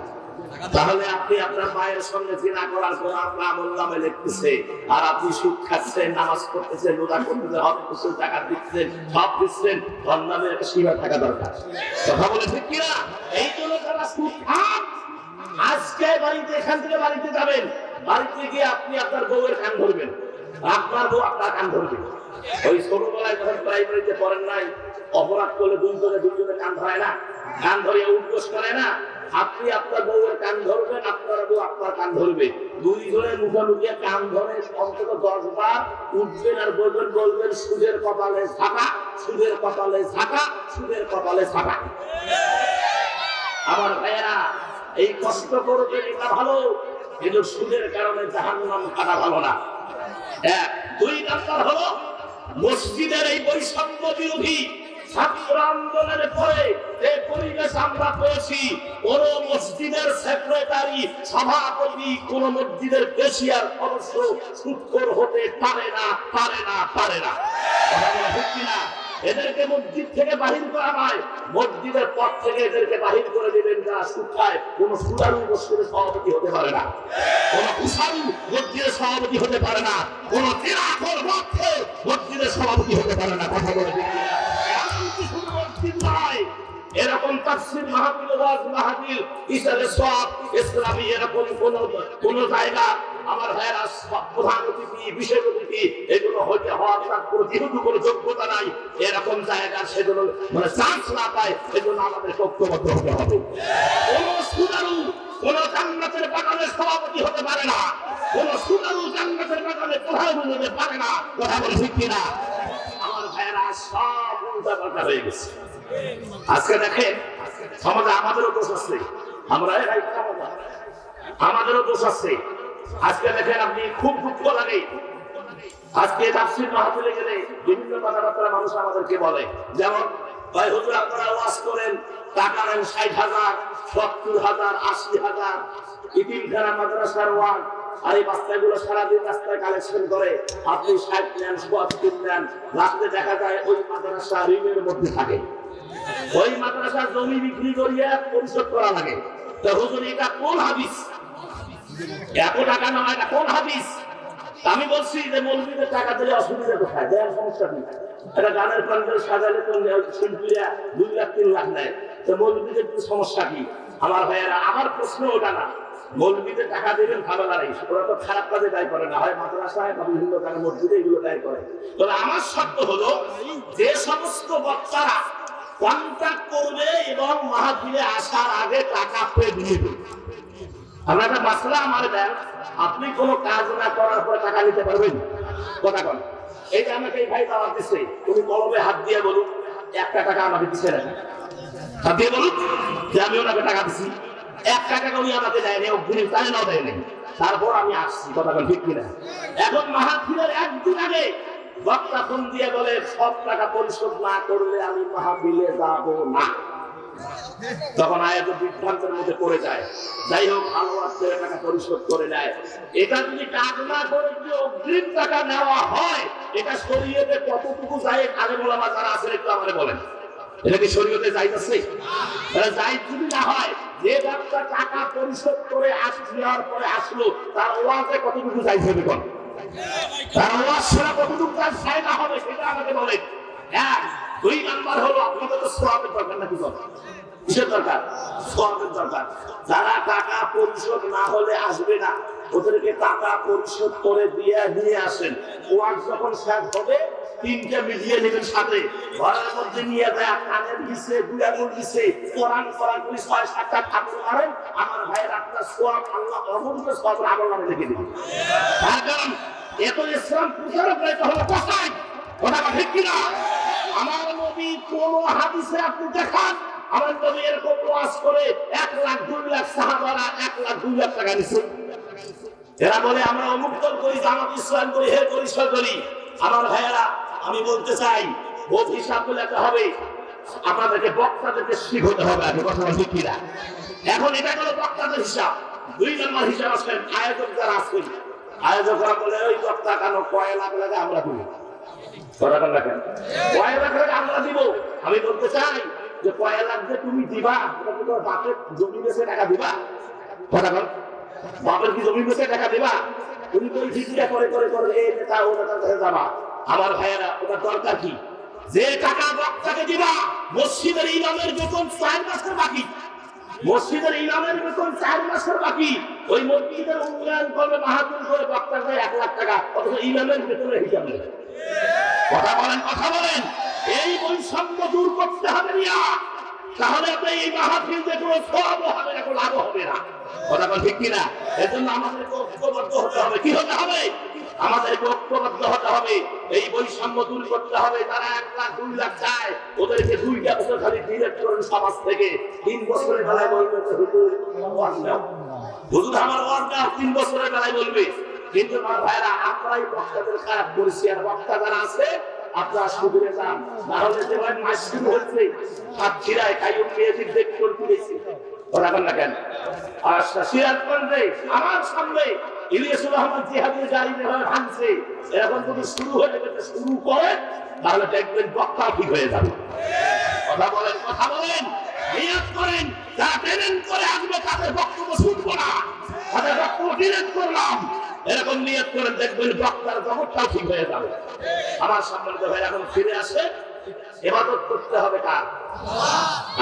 S1: তাহলে আপনি আপনার মায়ের সঙ্গে জিনা করার গুনাহ আমলনামে লিখতেছে, আর আপনি সুদ খাচ্ছেন, নামাজ পড়তেছেন, রোজা করতেছেন, হজ করতেছেন, টাকা দিচ্ছেন, সব দিচ্ছেন, ধর্মে একটা সীমা থাকা দরকার। কথা বলে ঠিক কিনা? এই জন্য যারা সুদ খান, আজকে বাড়িতে, এখান থেকে বাড়িতে যাবেন, বাড়িতে গিয়ে আপনি আপনার বউয়ের কান ধরবেন, আপনার বউ আপনার কান ধরবে। ওই ছোটবেলায় যখন প্রাইমারিতে পড়েন নাই, অপরাধ করলে দুইজনে কান ধরায় না, কান ধরিয়ে উদ্ঘোষ করে না? আপনি আপনার বউয়ের কান ধরবেন, আপনার বউ আপনার কান ধরবে, দুইজনের মুখোমুখি কান ধরে অন্তত 10 বার উঠবেন আর বলবেন সুদের কপালে ঝাঁকা, সুদের কপালে ঝাঁকা, সুদের কপালে ঝাঁকা। আমার ভাইয়েরা, এই কষ্ট করবেন, এটা ভালো, কিন্তু সুদের কারণে জাহান্নাম কাটা ভালো না। এক। 2 নাম্বার হলো মসজিদের এই বৈষম্য বিরোধী ছাত্র আন্দোলনের পরে এই পরিবেশ আমরা পেয়েছি। কোন মসজিদের সেক্রেটারি, সভাপতি, কোন মসজিদের কেশিয়ার সদস্য সুদখোর হতে পারে না, পারে না, পারে না। ঠিক কিনা? এদেরকে মসজিদ থেকে বাহির করা হয়, মসজিদের পথ থেকে এদেরকে বাহির করে দেবেন যারা সুদ খায়। কোন সুদারু মসজিদের সভাপতি হতে পারে না, কোন কুসারু মসজিদের সভাপতি হতে পারে না, কোন তিরাখর মসজিদের সভাপতি হতে পারে না। কথা বলে ঠিক কিনা? মসজিদ নয়, এরকম তাফসীর মাহফিল, ওয়াজ মাহফিল, ইসলামের সওয়াব, ইসলামী এরকম কোন জায়গা আমার ভাইয়েরা প্রধান অতিথি বিশেষ অতিথি এগুলো হইতে হওয়ার তার কোনো যেহেতু কোনো যোগ্যতা নাই, এরকম জায়গা সেগুলো মানে চান্স না পায়, এজন্য আমাদের ঐক্যবদ্ধ হতে হবে। কোন সুদারু কোন জান্নাতের বাগানের সভাপতি হতে পারে না, কোন সুদারু জান্নাতের বাগানে প্রধান হতে পারে না। কথা বলে ঠিক কিনা? আমার ভাইয়েরা সব উল্টা পাল্টা হয়ে গেছে। আজকে দেখেন সমাজে আমাদেরও দোষ আছে, আমরা আমাদেরও দোষ আছে। আজকে দেখেন আপনি খুব দুঃখ লাগে, আজকে তাফসীর মাহফিলে গেলে বিভিন্ন কথাবার্তা মানুষ আমাদেরকে বলে, যেমন ভাই হুজুর আপনারা ওয়াজ করেন, টাকা নেন 60,000, 70,000, 80,000, ইতিমখানা মাদ্রাসার ওয়াজ, আর এই বাচ্চাগুলো সারাদিন রাস্তায় কালেকশন করে, আপনি 60 নেন 70 নেন, রাস্তায় দেখা যায় ওই মাদ্রাসা ঋণের মধ্যে থাকে, ওই মাদ্রাসার জমি বিক্রি করিয়া পরিশোধ করা লাগে। তো হুজুর এটা কোন হাদিস? এত টাকা নেওয়া এটা কোন হাদিস? আমি বলছি যে মৌলবীদের টাকা দিলে অসুবিধা কোথায়, দেওয়ার সমস্যা নেই। একটা গানের প্যান্ডেল সাজালে তো শিল্পীরা 2 লাখ 3 লাখ নেয়, তো মৌলবীদের সমস্যা কি? আমার ভাইয়েরা, আমার প্রশ্ন ওটা না, মৌলবীদের টাকা দেবেন ভালো লাগে, ওরা তো খারাপ কাজে দায় করে না, হয় মাদ্রাসায় বা বিভিন্ন জায়গায় মসজিদে এগুলো দায় করে। তবে আমার শর্ত হলো যে সমস্ত বক্তারা কন্ট্রাক্ট করবে এবং মাহফিলে আসার আগে টাকা পেয়ে দিবে। আমরা একটা মাসলা আমার দেন, আপনি কোনো কাজ না করার পরে টাকা নিতে পারবেন? কথা বল। এই যে আমাকে এই ভাই দাওয়াত দিচ্ছে, তুমি কলমে হাত দিয়ে বলুন 1 টাকা আমাকে দিচ্ছে না, হাত দিয়ে বলুন যে আমি ওনাকে টাকা দিচ্ছি, 1 টাকা উনি আমাকে দেয়নি, অগ্রিম তাই না দেয়নি, তারপর আমি আসছি। কথা বল ঠিক কিনা? এখন মাহফিলের একদিন আগে বক্তা ফোন দিয়ে বলে সব টাকা পরিশোধ না করলে আমি মাহফিলে যাব না, তখন আয়াত বিভ্রান্তের মধ্যে পড়ে যায়। যাই হোক, ভালো আছে, টাকা পরিশোধ করে নেয়। এটা যদি কাজ না করে যদি অগ্রিম টাকা নেওয়া হয়, এটা শরীয়তে কতটুকু যায়? আগে ওলামা যারা আছেন একটু আমাকে বলেন, এটা কি শরীয়তে যাইতেছে? যাই যদি না হয়, যে ব্যক্তি টাকা পরিশোধ করে নেওয়ার পরে আসলো, তার ওয়াজে কতটুকু যাইতে হবে? কোন তার ওয়াজ ছাড়া কতটুকু তার ফায়দা হবে সেটা আমাকে বলেন। 1 2 নাম্বার হলো আপনাদের তো সওয়াবের দরকার নাকি? কিসের দরকার? সওয়াবের দরকার। যারা টাকা পরিশোধ না হলে আসবে না, ওদেরকে টাকা পরিশোধ করে দিয়ে নিয়ে আসেন। ওয়াজ যখন শেষ হবে 3টে মিলিয়ে নেবেন, সাথে ঘরের মধ্যে নিয়ে যায়, কানের দিছে, 2 আঙুল দিছে, কোরআন কোরআন করে 6-7টা ঠাকুর মারেন। আমার ভাইয়ের আপনার সওয়াব আল্লাহ অনন্ত সওয়াব আমল নামে লিখে দিবেন। তার কারণ এত ইসলাম প্রচারক রাইতে হলো কোথায়? কথা ঠিক কিনা? আমার নবী কোন হাদিসে আপনি দেখান আমার নবী এরকম ওয়াজ করে 1 লাখ 2 লাখ সাহাবারা 1 লাখ 2 লাখ টাকা দিছে? এরা বলে আমরা অমুক দল করি, জামাত ইসলাম করি, হে পরিষ্কার করি। আমার ভাইয়েরা, আমি বলতে চাই ওই হিসাব লেখা হবে, আপনাদেরকে বক্তাদেরকে শিখতে হবে। আমি কথা ঠিক কিনা? এখন এটা হলো বক্তাদের হিসাব। 2 নম্বর হিসাব আসেন আয়োজক যারা আছেন, আয়োজকরা বলে ওই বক্তা কেন কয় লাখ লাগে আমরা দিব, কয় লাখ লাগে আমরা দিব। আমি বলতে চাই যে কয় লাখ যে তুমি দিবা, ওটা কি তোমার বাপের জমি বেচে টাকা দিবা? কথা বল, বাপের কি জমি বেচে টাকা দিবা? তুমি তো জিজ্ঞাসা করে করে করে এই নেতা ও নেতা কাছে যাবা। আমার ভাইয়েরা, ওটা দরকার কি? যে টাকা বক্তাকে দিবা, মসজিদের ইমামের বেতন 4 মাসের বাকি, মসজিদের ইমামের বেতন 4 মাসের বাকি। ওই মসজিদের উন্নয়ন করবে, মাহফিল করে বক্তা দেয় 1 লাখ টাকা, অথচ ইমামের বেতনের হিসাব নেই। কথা বলেন, কথা বলেন। এই বৈষম্য দূর করতে হবে রিয়া, তাহলে আপনি এই মাহফিল যে কোনো সওয়াবও হবে না, কোনো লাভও হবে না। কথা বল ঠিক কিনা? এজন্য আমাদের ঐক্যবদ্ধ হতে হবে। কি হতে হবে? আমাদের ঐক্যবদ্ধ হতে হবে, এই বৈষম্য দূর করতে হবে। তারা 1 লাখ 2 লাখ চায়, ওদেরকে 2টা বছর খালি ডিরেক্ট করেন সমাজ থেকে। 3 বছরের বেলায় বলবে হুজুর আমার ওয়াজ দাও, 3 বছরের বেলায় বলবে। কিন্তু আমার ভাইরা, আমরাই বক্তাদের খারাপ করেছি, আর বক্তা যারা আছে আপনারা সুবিধে যান। নাহলে যে ভাই মাস শুরু হচ্ছে, হাত ছিড়ায় কাইয়ুম মেয়েদের দেখতে তুলেছি, ওরা না কেন? আর সিরাজগঞ্জে আমার সামনে ইলিয়াসুর রহমান জিহাদের গাড়ি যেভাবে ভাঙছে, এখন যদি শুরু হয়ে যেতে শুরু করে, তাহলে দেখবেন বক্তা ঠিক হয়ে যাবে। কথা বলেন, কথা বলেন, নিয়ত করেন, যারা ট্রেনিং করে আসবে তাদের বক্তব্য শুনবো না, তাদের বক্তব্য ডিলেট করলাম, এরকম নিয়ত করে দেখবেন বক্তার জগৎটাও ঠিক হয়ে যাবে। আমার সম্মানিত ভাই, এখন ফিরে আসে, ইবাদত করতে হবে কার?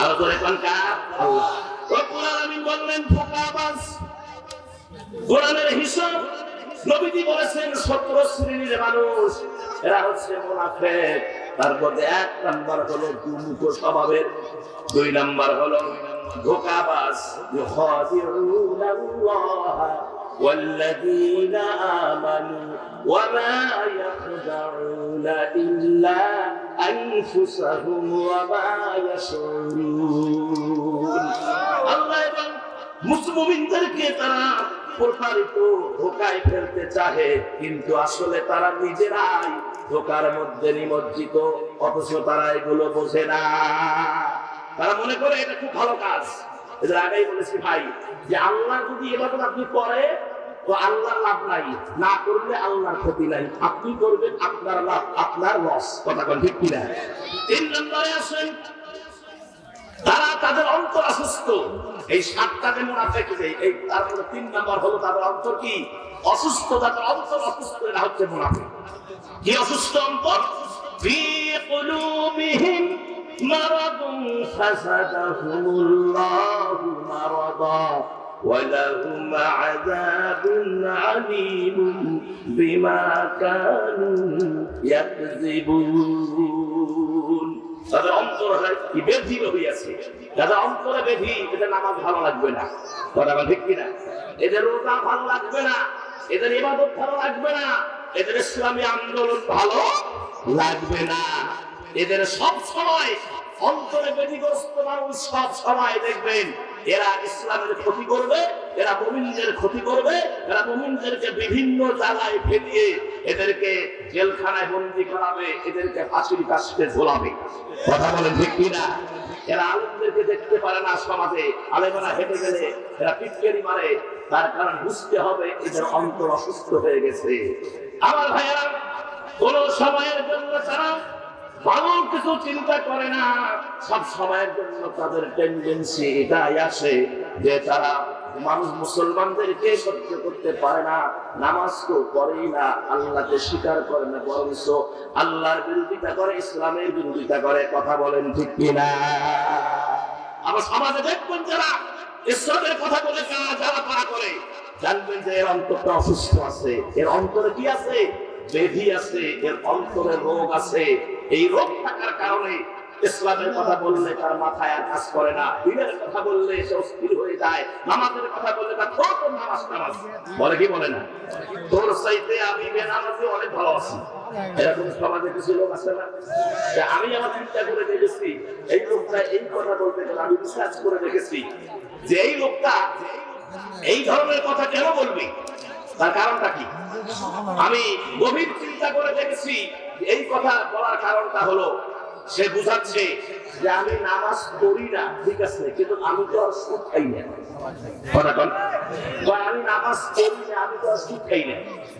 S1: আরো ধরে কোন কার? আল্লাহ। রব্বুল আলামিন বললেন, ফোকাবাস কোরআনের হিসাব নবীজি বলেছেন 17 শ্রেণীর মানুষ, এরা হচ্ছে মুনাফিক। তার মধ্যে 1 নাম্বার হলো দুমুখ স্বভাবের, 2 নাম্বার হলো ধোঁকাবাজ। ইউখাদিউনাল্লাহ والذين آمنوا وما يخدعون إلا أنفسهم وما يشعرون। আল্লাহ এবং মুসলিমদেরকে তারা প্রতারিত ধোঁকায় ফেলতে চাহে, কিন্তু আসলে তারা নিজেরাই ধোঁকার মধ্যে নিমজ্জিত, অথচ তারা এগুলো বোঝে না। তারা মনে করে এটা খুব ভালো কাজ। এদের আগেই বলেছি ভাই, যে আল্লাহ যদি এবার আপনি করে তো আল্লাহর লাভ নাই, না করলে আল্লাহর ক্ষতি নাই। আপনি করবেন আপনার লাভ, আপনার লস। কথা বল ঠিক কিনা? 3 নম্বরে আসেন তারা, তাদের অন্তর অসুস্থ। এই 7টাকে মুনাফিক, এই তারপরে 3 নম্বর হলো তাদের অন্তর কি অসুস্থ। তাদের অন্তর অসুস্থ, এটা হচ্ছে মুনাফিক। কি অসুস্থ অন্তর? ফি কুলুবিহিম মারাদুন ফাযাদাহুমুল্লাহু মারাদা ওয়ালাহুম আযাবুন আলীমুন বিমা কানু ইয়াকযিবুন। তাদের অন্তর কি ব্যাধি হইয়াছে। যাদের অন্তরে ব্যাধি, এদের নামাজ ভালো লাগবে না। কথা বল ঠিক কিনা? এদের রোজা ভালো লাগবে না, এদের ইবাদত ভালো লাগবে না, এদের ইসলামী আন্দোলন ভালো লাগবে না। এদের সব সময় অন্তরে ব্যাধিগ্রস্ত মানুষ, সব সময় দেখবেন এরা ইসলামের ক্ষতি করবে, এরা মুমিনদের ক্ষতি করবে, এরা মুমিনদেরকে বিভিন্ন জায়গায় ফেলিয়ে এদেরকে জেলখানায় বন্দী করাবে, এদেরকে ফাঁসির কাস্টে ঝোলাবে। কথা বলেন ঠিক কিনা? এরা আলেমদেরকে দেখতে পারে না সমাজে, আলেমেরা হেঁটে গেলে এরা পিটকেরি মারে। তার কারণ বুঝতে হবে এদের অন্তর অসুস্থ হয়ে গেছে। আমার ভাইয়েরা, কোন সময়ের জন্য তারা ভালো কিছু চিন্তা করে না। সব সময়ের জন্য তাদের টেন্ডেন্সি এটাই আসে যে তারা মানুষ মুসলমানদেরকে সহ্য করতে পারে না, নামাজ তো পড়েই না, আল্লাহকে স্বীকার করে না, বরঞ্চ আল্লাহর বিরোধিতা করে, ইসলামের বিরোধিতা করে। কথা বলেন ঠিক কিনা? আমার সমাজে দেখবেন যারা ইসলামের কথা বলে যারা তারা করে, জানবেন যে এর অন্তরটা অসুস্থ আছে। এর অন্তরে কি আছে? ব্যাধি আছে, এর অন্তরে রোগ আছে। এই রোগ থাকার কারণে ইসলামের কথা বললে তার মাথায় আর কাজ করে না, দিনের কথা বললে সে অস্থির হয়ে যায়, নামাজের কথা বললে তার তোর নামাজ নামাজ বলে, কি বলে না? তোর চাইতে আমি বেনামাজি অনেক ভালো আছি। এরকম সমাজে কিছু লোক আছে না? আমি আমার চিন্তা করে দেখেছি, এই লোকটা এই কথা বলতে গেলে আমি রিসার্চ করে দেখেছি যে এই লোকটা এই ধরনের কথা কেন বলবে, তার কারণটা কি? আমি গভীর চিন্তা করে দেখেছি এই কথা বলার কারণটা হলো সে বুঝাচ্ছে যে আমি নামাজ পড়ি না, ঠিক আছে, কিন্তু আমি তো আর সুদ খাই না। আমি নামাজ পড়ি না, আমি তো আর সুদ খাই না।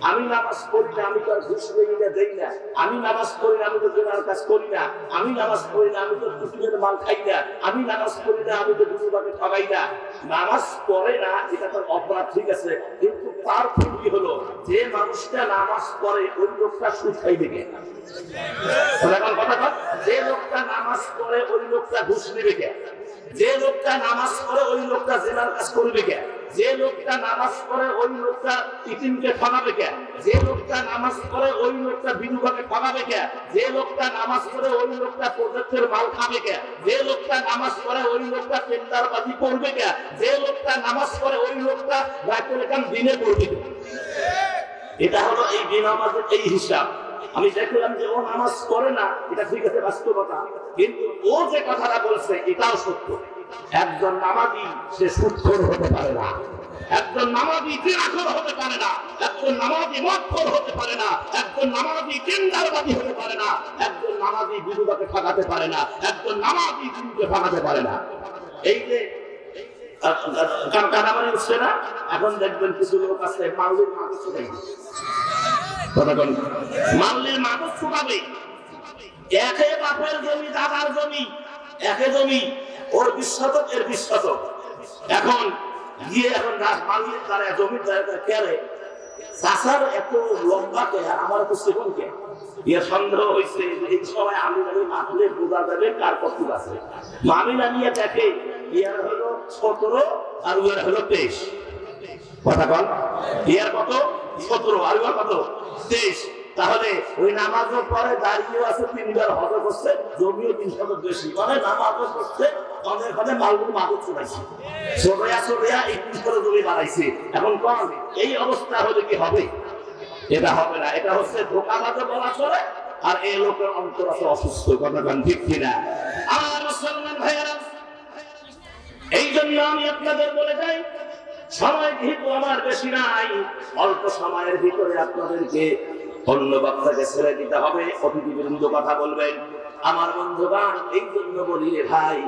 S1: আমি নামাজ পড়ি না, আমি তো আর ঘুষ দেই না, দেই না। আমি নামাজ পড়ি না, আমি তো জেনার কাজ করি না। আমি নামাজ পড়ি না, আমি তো কুটুমের মাল খাই না। আমি নামাজ পড়ি না, আমি তো দুর্ভাগে ঠগাই না। নামাজ পড়ে না, এটা তার অপরাধ, ঠিক আছে, কিন্তু তার কি হলো যে মানুষটা নামাজ পড়ে ওই লোকটা সুদ খাইবে কে? যে লোকটা নামাজ পড়ে ওই লোকটা ঘুষ নেবে কে? যে লোকটা নামাজ পড়ে ওই লোকটা জেনার কাজ করবে কে? যে লোকটা নামাজ পড়ে ওই লোকটা ইতিমকে ঠগাবে কে? যে লোকটা নামাজ পড়ে ওই লোকটা বিধবাকে ঠগাবে কে? যে লোকটা নামাজ পড়ে ওই লোকটা প্রজেক্টের মাল খাবে কে? যে লোকটা নামাজ পড়ে ওই লোকটা টেন্ডারবাজি করবে কে? যে লোকটা নামাজ পড়ে ওই লোকটা রাতের কাম দিনে করবে কে? এটা হলো এই বেনামাজের এই হিসাব। আমি দেখলাম যে ও নামাজ পড়ে না, এটা ঠিক আছে, বাস্তবতা, কিন্তু ও যে কথাটা বলছে এটাও সত্য। একজন নামাজি সে সুদখোর হতে পারে না, একজন নামাজি জিনাখোর হতে পারে না, একজন নামাজি মদখোর হতে পারে না, একজন নামাজি টেন্ডারবাজি হতে পারে না, একজন নামাজি বিধবাকে ঠকাতে পারে না, একজন নামাজি দিনকে ঠকাতে পারে না। এই যে কানামানি উঠছে না, এখন দেখবেন কিছু লোক আছে মাউলির মাকে ছুটাই, মাউলির মাকে ছুটাবে। একে বাপের জমি, দাদার জমি, একে জমি, ওর 20 শতক, এর 20 শতক। এখন গিয়ে এখন মাউলির দ্বারা জমির দ্বারা কেড়ে চাষার এত লম্বা কে, আমার তো সেগুন কে? ইয়ে সন্দেহ হয়েছে এই সময় আমি মাপলে বোঝা যাবে কার কত আছে। মামিনা নিয়ে দেখে ইয়ার হলো 17 আর ওর হলো 23। কথা বল, ইয়ার কত? 17 আর কত 23। তাহলে ওই নামাজও পরে দাঁড়িয়ে আছে 3 বার হজ করছে, জমিও 300 বেশি, মানে নামাজও করছে অনেক অনেক মালগুলো মাদক চড়াইছে, ছোটয়া 21 করে জমি বাড়াইছে। এখন কোন এই অবস্থা হলে কি হবে? এটা হবে না। এটা হচ্ছে ধোঁকাবাজে বলা চলে, আর এই লোকের অন্তর আছে অসুস্থ, কথা ঠিক কিনা? আর মুসলমান ভাইয়েরা, এই জন্য আমি আপনাদের বলে যাই, সময় যেহেতু আমার বেশি নাই, অল্প সময়ের ভিতরে আপনাদেরকে অন্য বক্তাকে ছেড়ে দিতে হবে, অতিথিবৃন্দ কথা বলবেন। আমার বন্ধুগণ, এই জন্য বলি ভাই,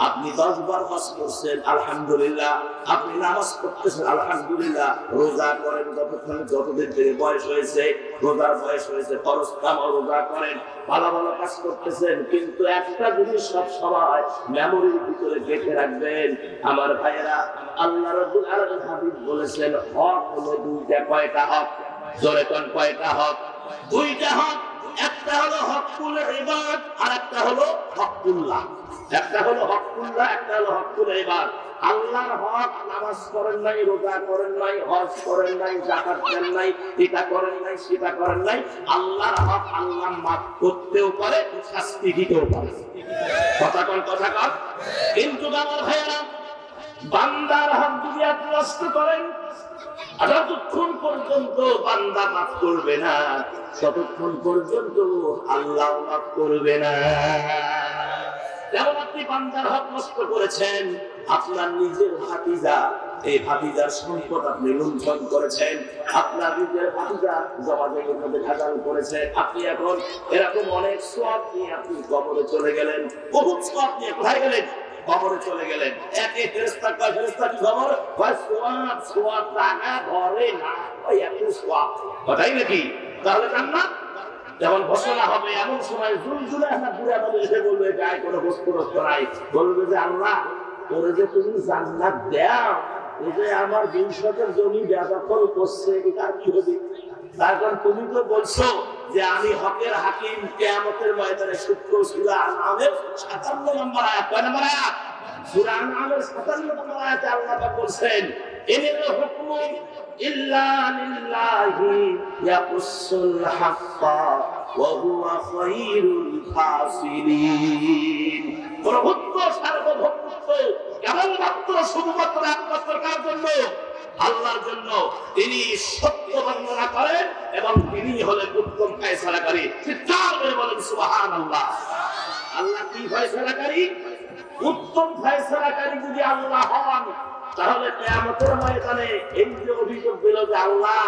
S1: আপনি 10 বার হজ করছেন আলহামদুলিল্লাহ, আপনি নামাজ পড়তেছেন আলহামদুলিল্লাহ, রোজা করেন যতদিন থেকে বয়স হয়েছে, রোজার বয়স হয়েছে, ফরজ কামও রোজা করেন, ভালো ভালো কাজ করতেছেন, কিন্তু একটা জিনিস সব সময় মেমোরির ভিতরে গেঁথে রাখবেন আমার ভাইয়েরা। আল্লাহ রাব্বুল আলামিন হাবিব বলেছেন, হক হলো দুইটা। কয়টা হক? জোরে কোন কয়টা হক? দুইটা হক। একটা হলো হকুল ইবাদ, আর একটা হলো হকুল্লাহ। একটা হলো হকুল্লাহ, একটা হলো হকুল ইবাদ। আল্লাহর হক, নামাজ পড়েন নাই, রোজা করেন নাই, হজ করেন নাই, যাকাত দেন নাই, এটা করেন নাই, সেটা করেন নাই। আল্লাহর হক আল্লাহ মাফ করতেও পারে, শাস্তি দিতেও পারে। কথা কন। কিন্তু আমার ভাইয়েরা, বান্দার হক যদি আপনি নষ্ট করেন, যতক্ষণ পর্যন্ত বান্দা মাফ করবে না, ততক্ষণ পর্যন্ত আল্লাহ মাফ করবে না। যেমন আপনি বান্দার হক নষ্ট করেছেন, আপনার নিজের ভাতিজা, এই ভাতিজার সম্পদ আপনি লুণ্ঠন করেছেন, আপনার নিজের ভাতিজা জমাজের মধ্যে ভেজাল করেছেন, আপনি এখন এরকম অনেক সওয়াব নিয়ে আপনি কবরে চলে গেলেন। বহুত সওয়াব নিয়ে কোথায় গেলেন? কবরে চলে গেলেন। একে ফেরেশতা কয়, ফেরেশতা কি খবর? কয় সওয়াব টাকা ধরে না, ওই একটু সওয়াব। কথাই নাকি? তাহলে জান্নাত যখন ঘোষণা হবে, এমন সময় জুলজুলে একটা বুড়া বলে এসে বলবে, গায়ে কোনো বস্তু নাই, বলবে যে আল্লাহ, ওরে যে তুমি জান্নাত দাও, এই যে আমার 2 শতক জমি বেদখল করছে, এটা কি হবে? তারপর তুমি তো বলছো যে আমি হকের হাকিম, কিয়ামতের ময়দানে সূত্র সূরা আনআমের 57 নম্বর আয়াত। কয় নম্বর আয়াত? সূরা আনআমের 57 নম্বর আয়াতে আল্লাহ পাক বলছেন, ইনিল হুকমু ইল্লা লিল্লাহি ইয়াকুসুল হাক্কা ওয়া হুয়া খায়রুল ফাসিলিন। প্রভুত্ব, সার্বভৌমত্ব কেবলমাত্র শুধুমাত্র একমাত্র কার জন্য? আল্লাহর জন্য। তিনি সত্য বর্ণনা করেন এবং তিনি হলেন উত্তম ফয়সালাকারী। চিৎকার করে বলেন সুবহানাল্লাহ। আল্লাহ কি ফয়সালাকারী? উত্তম ফয়সালাকারী যদি আল্লাহ হন, তাহলে কিয়ামতের ময়দানে এই যে অভিযোগ দিল যে আল্লাহ,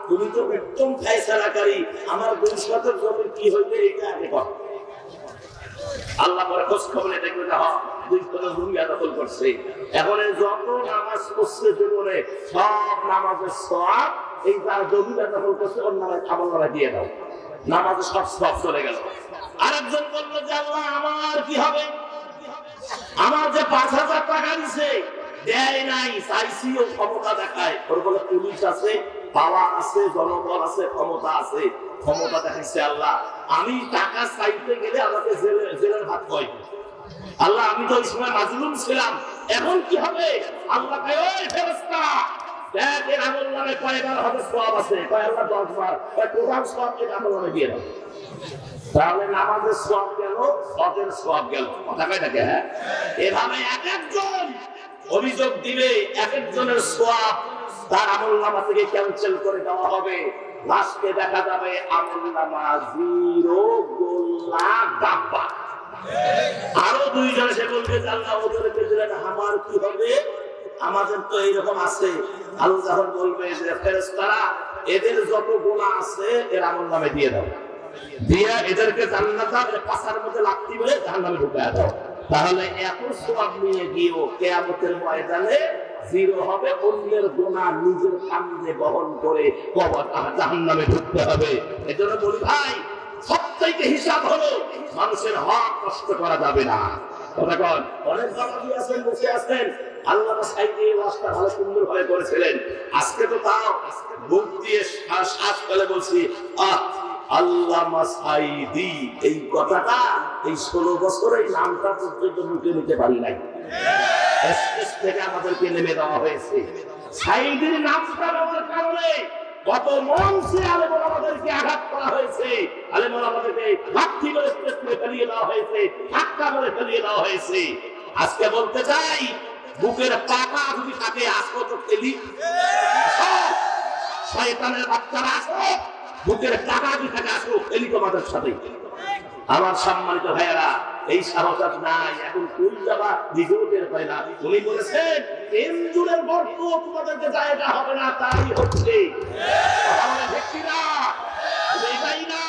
S1: তুমি তো উত্তম ফয়সালাকারী, আমার 2 শতক জমি কি হইবে এটা আগে বল। আল্লাহ পরে খোঁজ খবর দেখবে যে 2 শতক জমি দখল করছে। এখন যত নামাজ পড়ছে জীবনে, সব নামাজের সওয়াব এই যার জমি দখল করছে ওর নামে আমলনামা দিয়ে দাও, নামাজে সব সওয়াব চলে গেল। আরেকজন বলল যে আল্লাহ, আমার কি হবে? আমার যে 5000 টাকা দিছে দেয় নাই, চাইছিও, ক্ষমতা দেখায়। ওর বলে পুলিশ আছে, পাওয়ার আছে, জনবল আছে, ক্ষমতা আছে, ক্ষমতা দেখাইছে। আল্লাহ, আমি টাকা চাইতে গেলে আমাকে জেলের ভাত কয়। আল্লাহ, আমি তো ওই সময় মাজলুম ছিলাম, এখন কি হবে? আল্লাহ কয়, ওই ফেরেশতা, দেখ এর আমলনামায় কয়বার হবে সওয়াব আছে? কয় আল্লাহ 10 বার। কয় টোটাল সওয়াব এর আমলনামায় দিয়ে দাও। তাহলে নামাজের সওয়াব গেল, হজের সওয়াব গেল। কথা কয় নাকি? হ্যাঁ, এভাবে এক একজন অভিযোগ দিলে এক একজনের সওয়াব তার আমলনামা থেকে ক্যান্সেল করে দেওয়া হবে। লাস্টে দেখা যাবে আমলনামা 0 গোল্লা ডাব্বা। আরো 2 জন এসে বলবে যে আল্লাহ, ওদেরকে দিলেন, আমার কি হবে? আমাদের তো এইরকম আছে। আল্লাহ বলবে যে ফেরেশতারা, এদের যত গোলা আছে এর আমলনামা দিয়ে দাও, দিয়া এদেরকে জান্নাতের পাশার মধ্যে লাথি মেরে জাহান্নামে ঢুকায় দাও। তাহলে এত সওয়াব নিয়ে গিয়েও কিয়ামতের ময়দানে 0 হবে। অন্যের গুনাহ নিজের কাঁধে বহন করে কবর জাহান্নামে ঢুকতে হবে। এজন্য বলি ভাই, সবথেকে হিসাব হলো মানুষের হক নষ্ট করা যাবে না। কথা কন। অনেক বাবাজি আছেন, বসে আছেন, আল্লাহ সাইকে ওয়াজটা ভালো সুন্দর ভাবে করেছিলেন। আজকে তো তাও বুক দিয়ে শ্বাস ফেলে বলছি, আল্লামা সাইদি, এই কথাটা এই 16 বছর এই নামটা পর্যন্ত মুখে নিতে পারি নাই। স্টেজ থেকে আমাদেরকে নেমে দেওয়া হয়েছে। সাইদির নামটা নেওয়ার কারণে কত মঞ্চে আলেম ওলামাদেরকে আঘাত করা হয়েছে, আলেম ওলামাদেরকে লাঠি মেরে ফেলিয়ে দেওয়া হয়েছে, ধাক্কা মেরে ফেলিয়ে দেওয়া হয়েছে। আজকে বলতে চাই, বুকের পাকা যদি তাকে আসো তো ফেলি, শয়তানের বাচ্চারা আসো, বুকের টাকা যদি থাকে আসো ফেলি তোমাদের সাথে। আমার সম্মানিত ভাইয়েরা, এই সাহস নাই। এখন কোন যাবা নিজেও টের পায় না। উনি বলেছেন এমজুরের গর্ত তোমাদেরকে জায়গা হবে না, তাই হচ্ছে। এটাই না,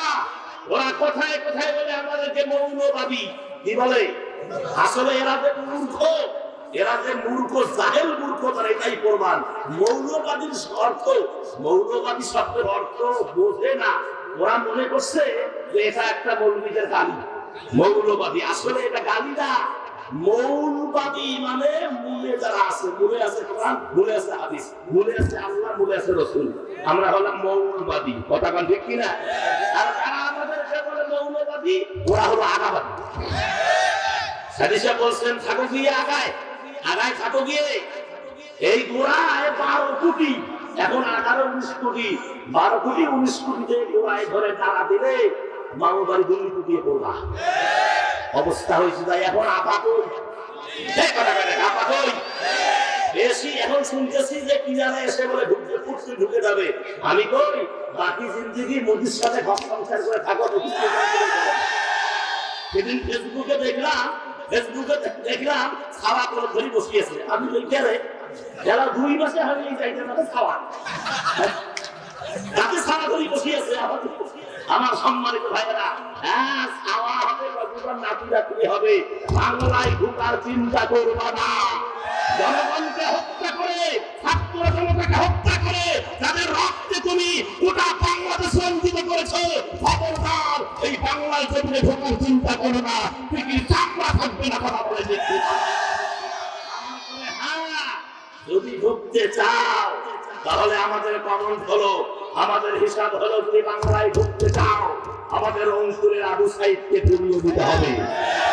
S1: ওরা কোথায় কোথায় বলে আমাদেরকে মৌলবাদী। কি বলে? আসলে এরা যে মূর্খ, এরা যে মূর্খ, জাহেল মূর্খ, তারা এটাই প্রমাণ। মৌলবাদীর অর্থ, মৌলবাদী শব্দের অর্থ বোঝে না। ওরা মনে করছে যে এটা একটা মৌলবীদের গালি, মৌলবাদী। আসলে এটা গালি না। মৌলবাদী মানে মূলে যারা আছে, মূলে আছে কোরআন, মূলে আছে হাদিস, মূলে আছে আল্লাহ, মূলে আছে রাসূল। আমরা হলাম মৌলবাদী। কথা বল ঠিক কিনা? আর যারা আমাদেরকে বলে মৌলবাদী, ওরা হলো আগাবাদী। হাদিসে বলছেন থাকো গিয়ে আগায়, আগায় থাকো গিয়ে। এই গোড়ায় 12 কোটি, এখন 18-19 কোটি, 12 কোটি 19 কোটিতে গোড়ায় ধরে টাকা দিলে মামুবাড়ি দুর্নীতি কুটিয়ে পড়বা অবস্থা হয়েছে। তাই এখন আপাতই বেশি এখন শুনতেছি যে কি জানে এসে বলে ঢুকে যাবে। আমি কই বাকি জিন্দিগি মোদির সাথে ঘর সংসার করে থাকো। সেদিন ফেসবুকে দেখলাম খাওয়া করে ধরে বসিয়েছে। আমি লিখে যারা 2 মাসে হারিয়ে যাইতে পারে খাওয়া, তাতে সারা ধরে বসিয়েছে। আমার সম্মানিত ভাইয়েরা, হ্যাঁ খাওয়া হবে, নাতি হবে, বাংলায় ঢোকার চিন্তা করবা না। জনগণকে হত্যা করে, ছাত্র জনতাকে হত্যা করে, যাদের রক্তে তুমি গোটা বাংলাদেশ রঞ্জিত করেছো, খবরদার এই বাংলায় জমিনে ঢোকার চিন্তা করো না। পৃথিবীর চাকরা থাকবে না। কথা বলে দেখতে, যদি ঢুকতে চাও তাহলে আমাদের কমেন্ট হলো, আমাদের হিসাব হলো, যদি বাংলায় ঢুকতে চাও আমাদের অঞ্চলের আবু সাইদকে ফিরিয়ে দিতে হবে।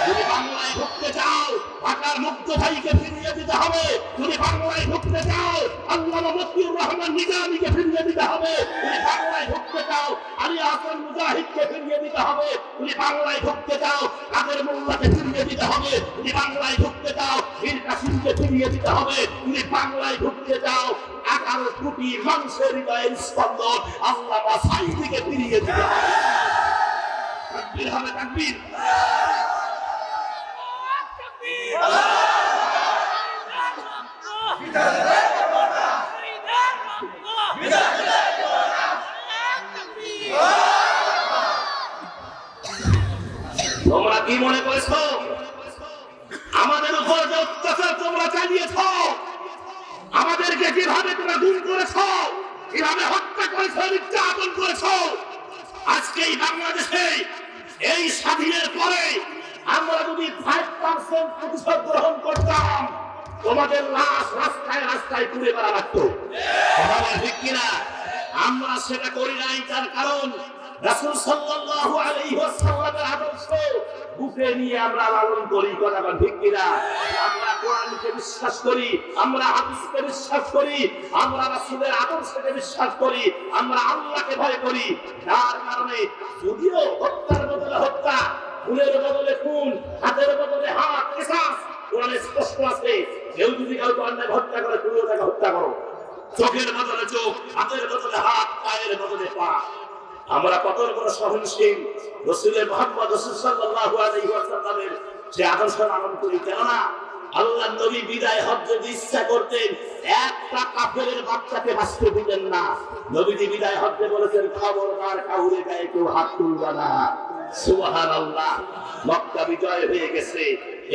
S1: যদি বাংলায় ঢুকতে চাও ঢাকার মুক্ত ভাইকে ফিরিয়ে দিতে হবে। যদি বাংলায় ঢুকতে চাও আল্লামা মতিউর রহমান নিজামীকে ফিরিয়ে দিতে হবে। যদি বাংলায় ঢুকতে চাও আলী হাসান মুজাহিদকে ফিরিয়ে দিতে হবে। যদি বাংলায় ঢুকতে চাও কাদের মোল্লাকে ফিরিয়ে দিতে হবে। যদি বাংলায় ঢুকতে চাও মীর কাসিমকে ফিরিয়ে দিতে হবে। যদি বাংলায় ঢুকতে চাও 18 কোটি মানুষের হৃদয়ের স্পন্দন আল্লামা সাইদিকে ফিরিয়ে দিতে হবে। তাকবীর হবে, তাকবীর। তোমরা কি মনে করেছো আমাদের উপর যে অত্যাচার তোমরা চালিয়েছ, আমাদেরকে কিভাবে তোমরা গুম করেছ, কিভাবে হত্যা করেছ, নির্যাতন করেছ, আজকে এই বাংলাদেশে এই স্বাধীনের পরে আমরা যদি 5% প্রতিশোধ গ্রহণ করতাম, তোমাদের লাশ রাস্তায় রাস্তায় পুড়ে বেড়া লাগতো। ঠিক কিনা? আমরা সেটা করি নাই। তার কারণ রাসূল সাল্লাল্লাহু আলাইহি ওয়াসাল্লামের আদর্শ বুকে নিয়ে আমরা লালন করি। কথা বল ঠিক কিনা? আমরা কোরআনকে বিশ্বাস করি, আমরা হাদিসকে বিশ্বাস করি, আমরা রাসূলের আদর্শকে বিশ্বাস করি, আমরা আল্লাহকে ভয় করি। যার কারণে যদিও হত্যার বদলে হত্যা, খুনের বদলে খুন, হাতের বদলে হাত, কিসাস কোরআনে স্পষ্ট আছে। কেউ যদি কাউকে অন্যায় হত্যা করে তুমিও তাকে হত্যা করো। চোখের বদলে চোখ, হাতের বদলে হাত, পায়ের বদলে পা। আমরা কত বড় সহনশীল রাসূল মুহাম্মদ সাল্লাল্লাহু আলাইহি ওয়াসাল্লামের যে আদর্শ পালন করি। কেননা আল্লাহর নবী বিদায় হজ যদি ইচ্ছা করতেন একটা কাফেরের বাচ্চাকে বাঁচতে দিতেন না। নবীজি বিদায় হজে বলেছেন খবরদার কাউরে গায়ে কেউ হাত তুলবা না। সুবহানাল্লাহ। মক্কা বিজয় হয়ে গেছে,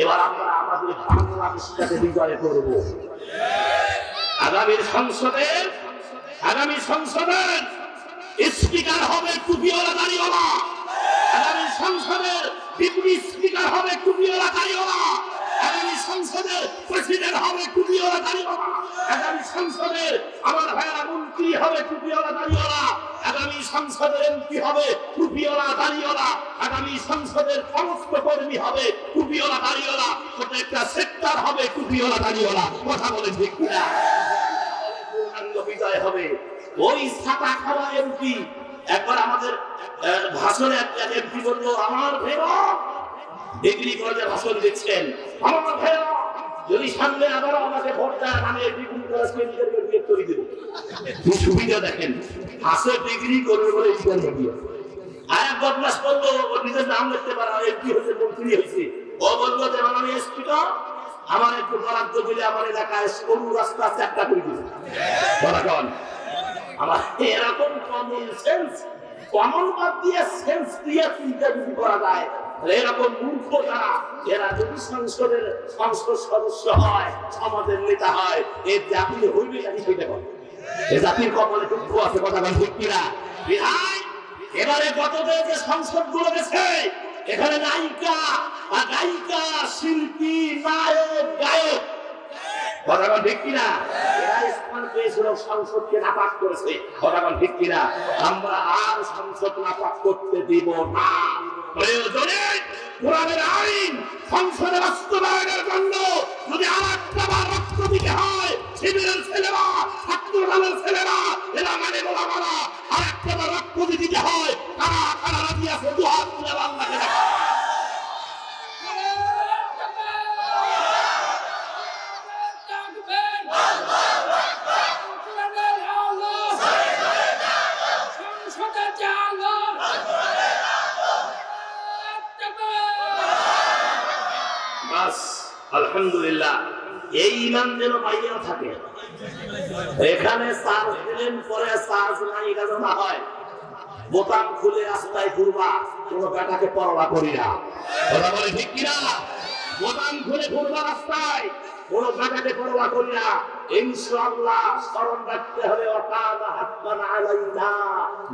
S1: এবার আমরা আমাদের বাংলাদেশটাকে বিজয় করব। আগামী সংসদের স্পিকার হবে টুপিওয়ালা দাড়িওয়ালা। আগামী সংসদের ডেপুটি স্পিকার হবে টুপিওয়ালা দাড়িওয়ালা। আগামী সংসদের প্রেসিডেন্ট হবে টুপিওয়ালা দাড়িওয়ালা। আগামী সংসদের আমার ভাইয়েরা মন্ত্রী হবে টুপিওয়ালা দাড়িওয়ালা। আগামী সংসদের এমপি হবে টুপিওয়ালা দাড়িওয়ালা। আগামী সংসদের সমস্ত কর্মী হবে টুপিওয়ালা দাড়িওয়ালা। প্রত্যেকটা সেক্টর হবে টুপিওয়ালা দাড়িওয়ালা। কথা বলেন ঠিক কিনা? বিজয় হবে। ওই ছাতা খাওয়া এমপি একবার আমাদের ভাষণে একটা এমপি বললো, আমার ভেড়া ডিগ্রি কলেজে ভাষণ দিচ্ছেন, আমার ভেড়া যদি সামনে আবার আমাকে ভোট দেন আমি ডিগ্রি কলেজ কেন্দ্রের বিয়ে করে দেব। সুবিধা দেখেন, হাসে ডিগ্রি করবে বলে ইন্টারভিউ দিয়ে। আর এক বদমাস বললো, ও নিজের নাম লিখতে পারে, এমপি হয়েছে, মন্ত্রী হয়েছে। ও বললো যে মাননীয় স্পিকার, আমার একটু বরাদ্দ দিলে আমার এলাকায় সরু রাস্তা 4টা করে দিবে। আমার এরকম কমন সেন্স, কমন বাদ দিয়ে সেন্স দিয়ে চিন্তা যদি করা যায়, এরকম মূর্খ যারা, এরা যদি সংসদের সংসদ সদস্য হয়, সমাজের নেতা হয়, এই জাতি হইবে জাতি হইতে পারে। এই জাতির কপালে দুঃখ আছে, কথা বল ঠিক কিনা? এবারে গত যে সংসদ গুলো গেছে, এখানে নায়িকা আর গায়িকা, শিল্পী, নায়ক, গায়ক, কথা বল ঠিক কিনা? এরা স্থান পেয়েছিল, সংসদকে নাপাক করেছে, কথা বল ঠিক কিনা? আমরা আর সংসদ নাপাক করতে দিব না। প্রয়োজনে কোরআনের আইন সংসদে বাস্তবায়নের জন্য যদি আরেকটা বার রক্ত দিতে হয়, শিবিরের ছেলেরা, ছাত্রদলের ছেলেরা, এরা মানে গোলামারা, আরেকটা বার রক্ত দিতে হয়, কারা কারা রাজি আছে দুহাত তুলে আল্লাহকে দেখা। আলহামদুলিল্লাহ, এই ইমান যেন পাইয়া থাকে। এখানে চার্জ দিলেন, পরে চার্জ নাই, কাজ না হয়, বোতাম খুলে রাস্তায় ঘুরবা, কোন কাটাকে পরোয়া করি না, কথা বলে ঠিক কিনা? বোতাম খুলে ঘুরবা রাস্তায়, কোন কাটাকে পরোয়া করি না। ইনশাআল্লাহ স্মরণ রাখতে হবে, ওয়াকানা হাক্কান আলাইনা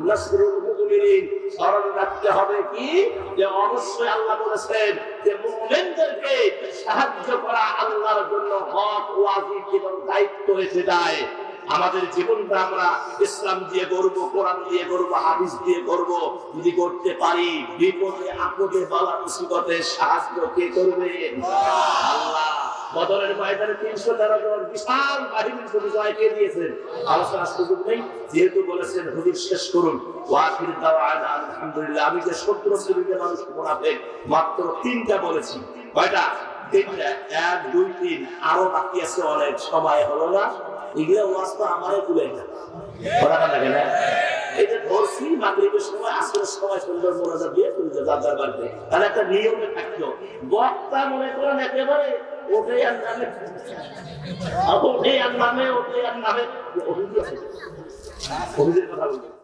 S1: নাসরুল মুমিনিন। স্মরণ রাখতে হবে কি, যে অবশ্যই আল্লাহ বলেছেন যে মুমিনদেরকে সাহায্য করা আল্লাহর জন্য হক, ওয়াজিব এবং দায়িত্ব এসে যায়। আমাদের জীবনটা আমরা ইসলাম দিয়ে গড়ব, কোরআন দিয়ে গড়ব, হাদিস দিয়ে গড়ব। যদি করতে পারি, বিপদে আপদে বালা মুসিবতে সাহায্য কে করবে? আল্লাহ। বদরের ময়দানে 313 জন বিশাল বাহিনীর পরিচয় কে দিয়েছেন? আলোচনার সুযোগ নেই, যেহেতু বলেছেন হুজুর শেষ করুন। ওয়াখির দাওয়ানা আলহামদুলিল্লাহ। আমি যে 70 শ্রেণীর মানুষ মুনাফিক মাত্র 3টা বলেছি। কয়টা? 3টা। 1, 2, 3 আরো বাকি আছে অনেক, সময় হলো না। এগুলো ওয়াস্তা আমারে কুলাই না, কথা লাগে না? এই যে বলছি মাগরিবের সময়, আসরের সময় সুন্দর মোনাজাত দিয়ে তুমি যার বাড়িতে, তাহলে একটা নিয়মে থাকতো। বক্তা মনে করেন একেবারে ওঠে আর নামে, ওঠে আর নামে, ওঠে আর নামে, অভিযোগ কথা বলবে।